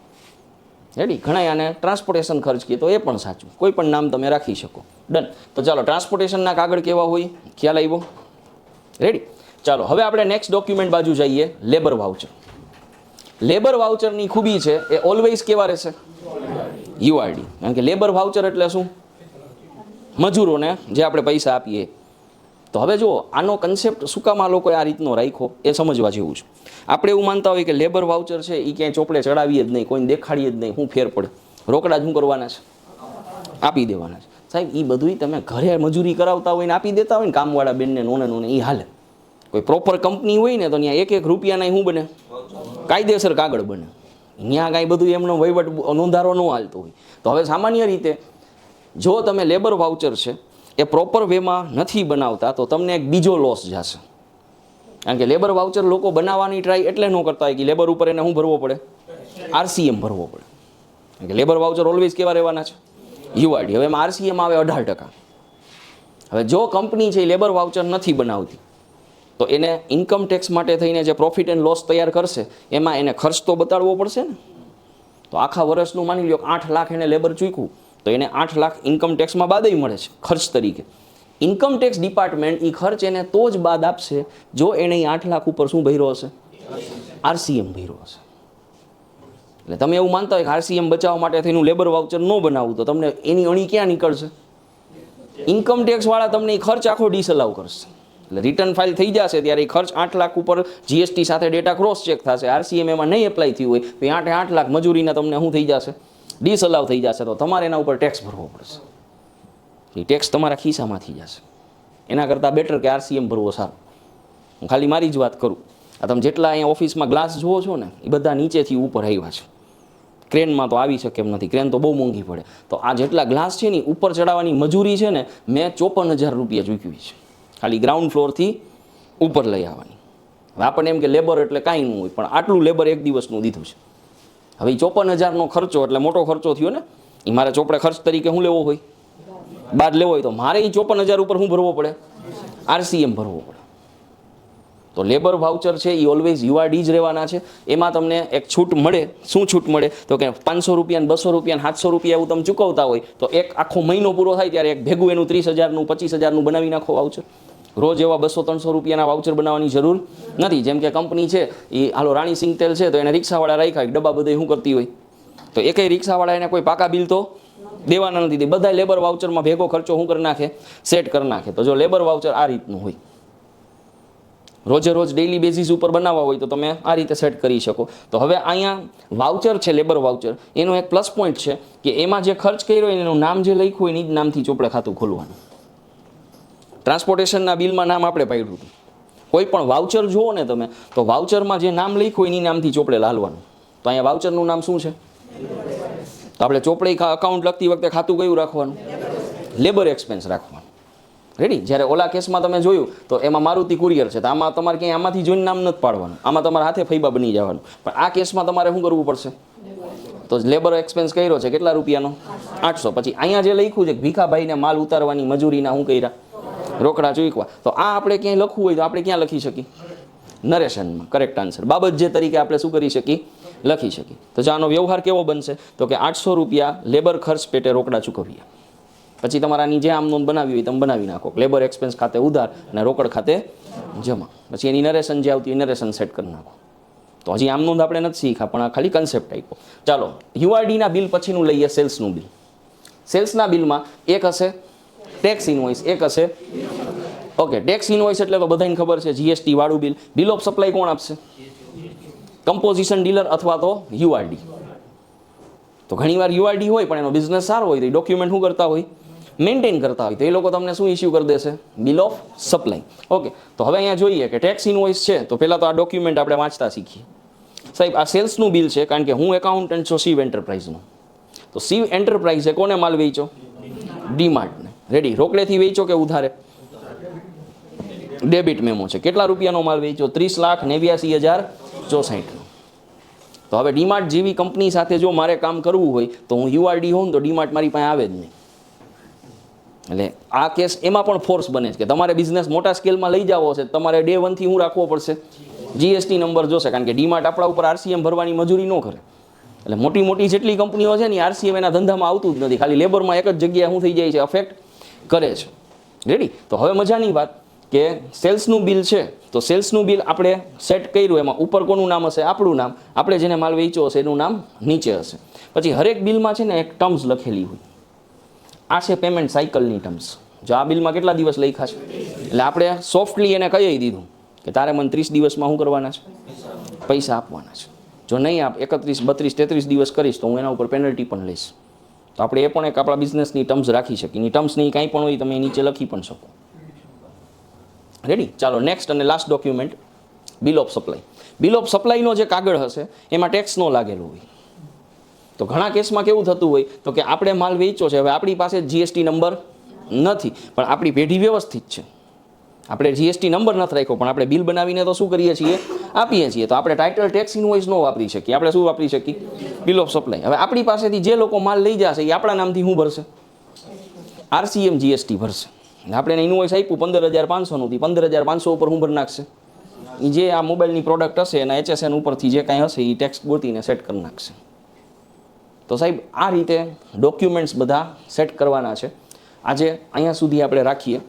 રેડી? ઘણા આને ટ્રાન્સપોર્ટેશન ખર્ચ કહે તો એ પણ સાચું. કોઈ પણ નામ તમે રાખી શકો. ડન. તો ચાલો, ટ્રાન્સપોર્ટેશનના કાગળ કેવા હોય ખ્યાલ આવ્યો? રેડી? ચાલો, હવે આપણે નેક્સ્ટ ડોક્યુમેન્ટ બાજુ જઈએ. Labour voucher. લેબર વાઉચરની ખૂબી છે એ ઓલવેઝ કેવા રહેશે? યુઆરડી. કારણ કે લેબર વાઉચર એટલે શું? મજૂરોને જે આપણે પૈસા આપીએ. તો હવે જો આનો કન્સેપ્ટ શું કામ આ લોકોએ આ રીતનો રાખ્યો એ સમજવા જેવું છે. આપણે એવું માનતા હોય કે લેબર વાઉચર છે એ ક્યાંય ચોપડે ચડાવીએ જ નહીં, કોઈને દેખાડીએ જ નહીં, શું ફેર પડે? રોકડા જ શું કરવાના છે? આપી દેવાના છે. સાહેબ એ બધું તમે ઘરે મજૂરી કરાવતા હોય ને આપી દેતા હોય ને કામવાળા બેનને નોને એ હાલે. કોઈ પ્રોપર કંપની હોય ને તો ત્યાં એક રૂપિયાના શું બને, કાયદેસર કાગળ બને. ત્યાં કાંઈ બધું એમનો વહીવટ નોંધારો ન હાલતો હોય. તો હવે સામાન્ય રીતે જો તમે લેબર વાઉચર છે એ પ્રોપર વેમાં નથી બનાવતા તો તમને એક બીજો લોસ જશે. કારણ કે લેબર વાઉચર લોકો બનાવવાની ટ્રાય એટલે ન કરતા હોય કે લેબર ઉપર એને શું ભરવો પડે, RCM ભરવો પડે. કારણ કે લેબર વાઉચર ઓલવેઝ કેવા રહેવાના છે, UID. હવે એમાં RCM આવે 18%. હવે જો કંપની છે એ લેબર વાઉચર નથી બનાવતી તો એને ઇન્કમ ટેક્સ માટે થઈને જે પ્રોફિટ એન્ડ લોસ તૈયાર કરશે એમાં એને ખર્ચ તો બતાડવો પડશે ને. તો આખા વર્ષનું માની લો 8 લાખ એને લેબર ચૂક્યું તો એને 8 લાખ ઇન્કમ ટેક્સમાં બાદય મળે છે ખર્ચ તરીકે. ઇન્કમ ટેક્સ ડિપાર્ટમેન્ટ એ ખર્ચ એને તો જ બાદ આપશે જો એણે 8 લાખ ઉપર શું ભર્યો હશે, RCM ભર્યો હશે. એટલે તમે એવું માનતા હોય કે RCM બચાવવા માટે થઈને લેબર વાઉચર ન બનાવું તો તમને એની અણી ક્યાં નીકળશે, ઇન્કમ ટેક્સવાળા તમને એ ખર્ચ આખો ડિસઅલાઉ કરશે. એટલે રિટર્ન ફાઇલ થઈ જશે ત્યારે એ ખર્ચ 8 લાખ ઉપર GST સાથે ડેટા ક્રોસ ચેક થશે, RCM એમાં નહીં એપ્લાય થયું હોય તો 8 લાખ મજૂરીના તમને શું થઈ જશે, ડિસઅલાઉ થઈ જશે. તો તમારે એના ઉપર ટેક્સ ભરવો પડશે. એ ટેક્સ તમારા ખિસ્સામાંથી જશે. એના કરતાં બેટર કે RCM ભરવો સારું. હું ખાલી મારી જ વાત કરું. આ તમે જેટલા અહીંયા ઓફિસમાં ગ્લાસ જુઓ છો ને એ બધા નીચેથી ઉપર આવ્યા છે. ક્રેનમાં તો આવી શકે એમ નથી, ક્રેન તો બહુ મોંઘી પડે. તો આ જેટલા ગ્લાસ છે ને ઉપર ચડાવવાની મજૂરી છે ને મેં 54,000 રૂપિયા ચૂકવી છે ખાલી ગ્રાઉન્ડ ફ્લોરથી ઉપર લઈ આવવાની. હવે આપણને એમ કે લેબર એટલે કાંઈ ન હોય પણ આટલું લેબર એક દિવસનું દીધું છે. હવે 54,000નો ખર્ચો એટલે મોટો ખર્ચો થયો ને. એ મારે ચોપડે ખર્ચ તરીકે શું લેવો હોય, બાદ લેવો હોય તો મારે એ 54,000 ઉપર શું ભરવો પડે, RCM ભરવો પડે. તો લેબર વાઉચર છે એ ઓલવેઝ UID જ રહેવાના છે. એમાં તમને એક છૂટ મળે. શું છૂટ મળે તો કે 500 રૂપિયા, 200 રૂપિયા, 700 રૂપિયા એવું તમે ચૂકવતા હોય તો એક આખો મહિનો પૂરો થાય ત્યારે એક ભેગું એનું 30,000નું 25,000નું બનાવી નાખો વાઉચર. રોજ એવા 200-300 રૂપિયાના વાઉચર બનાવવાની જરૂર નથી. જેમ કે કંપની છે એ હાલો રાણી સિંગ તેલ છે તો એને રિક્ષાવાળા રાખ્યા ડબ્બા બધે શું કરતી હોય તો એકેય રિક્ષાવાળા એને કોઈ પાકા બિલ તો દેવાના નથી. બધા લેબર વાઉચરમાં ભેગો ખર્ચો શું કરી નાખે, સેટ કરી નાખે. તો જો લેબર વાઉચર આ રીતનું હોય, રોજે રોજ ડેઇલી બેઝિસ ઉપર બનાવવા હોય તો તમે આ રીતે સેટ કરી શકો. તો હવે અહીંયા વાઉચર છે લેબર વાઉચર, એનો એક પ્લસ પોઈન્ટ છે કે એમાં જે ખર્ચ કર્યો હોય એનું નામ જે લખ્યું હોય એની જ નામથી ચોપડે ખાતું ખોલવાનું. ટ્રાન્સપોર્ટેશનના બિલમાં નામ આપણે પાડ્યું હતું. કોઈ પણ વાઉચર જુઓ ને તમે તો વાઉચરમાં જે નામ લખ્યું હોય એની નામથી ચોપડે લાલવાનું. તો અહીંયા વાઉચરનું નામ શું છે, તો આપણે ચોપડે અકાઉન્ટ લખતી વખતે ખાતું કયું રાખવાનું, લેબર એક્સપેન્સ રાખવાનું. રેડી. જ્યારે ઓલા કેસમાં તમે જોયું તો એમાં મારુતિ કુરિયર છે તો આમાં તમારે ક્યાંય આમાંથી જોઈને નામ નથી પાડવાનું, આમાં તમારે હાથે ફૈબા બની જવાનું. પણ આ કેસમાં તમારે શું કરવું પડશે, તો લેબર એક્સપેન્સ કર્યો છે કેટલા રૂપિયાનો, 800. પછી અહીંયા જે લખ્યું છે કે ભીખાભાઈને માલ ઉતારવાની મજૂરીના શું કર્યા, રોકડા ચૂકવા. તો આ આપણે ક્યાંય લખવું હોય તો આપણે ક્યાં લખી શકીએ, નરેશનમાં. Correct answer. બાબત જે તરીકે આપણે શું કરી શકીએ, લખી શકીએ. તો જો આનો વ્યવહાર કેવો બનશે તો કે 800 રૂપિયા લેબર ખર્ચ પેટે રોકડા ચૂકવ્યા. પછી તમારાની જે આમ નોંધ બનાવી હોય તમે બનાવી નાખો, લેબર એક્સપેન્સ ખાતે ઉધાર અને રોકડ ખાતે જમા. પછી એની નરેશન જે આવતી હોય નરેશન સેટ કરી નાખો. તો હજી આમ નોંધ આપણે નથી શીખ્યા પણ આ ખાલી કન્સેપ્ટ આપ્યો. ચાલો UIDના બિલ પછીનું લઈએ સેલ્સનું બિલ. સેલ્સના બિલમાં એક હશે ટેક્સ ઇનવોઇસ, એક હશે ઓકે ટેક્સ ઇનવોઇસ એટલે તો બધાને ખબર છે GST વાળું બિલ. બિલ ઓફ સપ્લાય કોણ આપશે, કમ્પોઝિશન ડીલર અથવા તો UID. તો ઘણીવાર UID હોય પણ એનો બિઝનેસ સારો હોય તો એ ડોક્યુમેન્ટ શું કરતા હોય, મેન્ટેન કરતા હોય તો એ લોકો તમને શું ઇસ્યુ કરી દેશે, બિલ ઓફ સપ્લાય. ઓકે. તો હવે અહીંયા જોઈએ કે ટેક્સ ઇનવોઇસ છે તો પહેલાં તો આ ડોક્યુમેન્ટ આપણે વાંચતા શીખીએ. સાહેબ આ સેલ્સનું બિલ છે કારણ કે હું એકાઉન્ટન્ટ છું શિવ એન્ટરપ્રાઇઝનો. તો શિવ એન્ટરપ્રાઇઝે કોને માલ વેચો, ડીમાર્ટને. રેડી. રોકડેથી વેચો કે ઉધારે, ડેબિટ મેમો છે. કેટલા રૂપિયાનો માલ વેચો, 30,89,064. તો હવે ડીમાર્ટ જેવી કંપની સાથે જો મારે કામ કરવું હોય તો હું UID હોઉં તો ડીમાર્ટ મારી પાસે આવે જ નહીં. એટલે આ કેસ એમાં પણ ફોર્સ બને છે કે તમારે બિઝનેસ મોટા સ્કેલમાં લઈ જવો છે તમારે ડે 1 થી હું રાખવો પડશે, GST નંબર જોશે. કારણ કે ડીમાર્ટ આપણા ઉપર RCM ભરવાની મજૂરી ન કરે. એટલે મોટી મોટી જેટલી કંપનીઓ છે ને RCM એના ધંધામાં આવતું જ નથી. ખાલી લેબરમાં એક જ જગ્યાએ શું થઈ જાય છે, અફેક્ટ કરે છે. રેડી. તો હવે મજાની વાત કે સેલ્સનું બિલ છે તો સેલ્સનું બિલ આપણે સેટ કર્યું. એમાં ઉપર કોનું નામ હશે, આપણું નામ. આપણે જેને માલ વેચ્યો હશે એનું નામ નીચે હશે. પછી હરેક બિલમાં છે ને એક ટર્મ્સ લખેલી હોય. આ છે પેમેન્ટ સાયકલની ટર્મ્સ. જો આ બિલમાં કેટલા દિવસ લખ્યા છે એટલે આપણે સોફ્ટલી એને કહી દીધું કે તારે મને 30 દિવસમાં શું કરવાના છે, પૈસા આપવાના છે. જો નહીં આપ 31, 32, 33 દિવસ કરીશ તો હું એના ઉપર પેનલ્ટી પણ લઈશ. તો આપણે એ પણ એક આપણા બિઝનેસની ટર્મ્સ રાખી શકીએ. એની ટર્મ્સની કાંઈ પણ હોય તમે નીચે લખી પણ શકો. રેડી? ચાલો નેક્સ્ટ અને last document, bill of supply. Bill of સપ્લાયનો જે કાગળ હશે એમાં ટેક્સ ન લાગેલો હોય. તો ઘણા કેસમાં કેવું થતું હોય તો કે આપણે માલ વેચ્યો છે, હવે આપણી પાસે જીએસટી નંબર નથી, પણ આપણી પેઢી વ્યવસ્થિત છે, આપણે જીએસટી નંબર નથી રાખ્યો, પણ આપણે બિલ બનાવીને તો શું કરીએ છીએ, આપીએ છીએ. તો આપણે ટાઇટલ ટેક્સ ઇનવોઇસ ન વાપરી શકીએ. આપણે શું વાપરી શકીએ? Bill of supply. હવે આપણી પાસેથી જે લોકો માલ લઈ જશે એ આપણા નામથી શું ભરશે? આરસીએમ જીએસટી ભરશે. આપણે એને ઇનવોઇસ આપ્યું 15,500નું, 15,500 ઉપર હું ભરી નાખશે? એ જે આ મોબાઈલની પ્રોડક્ટ હશે એના HSN ઉપરથી જે કાંઈ હશે એ ટેક્સ ગોતીને સેટ કરી નાખશે. તો સાહેબ આ રીતે ડોક્યુમેન્ટ્સ બધા સેટ કરવાના છે. આજે અહીંયા સુધી આપણે રાખીએ.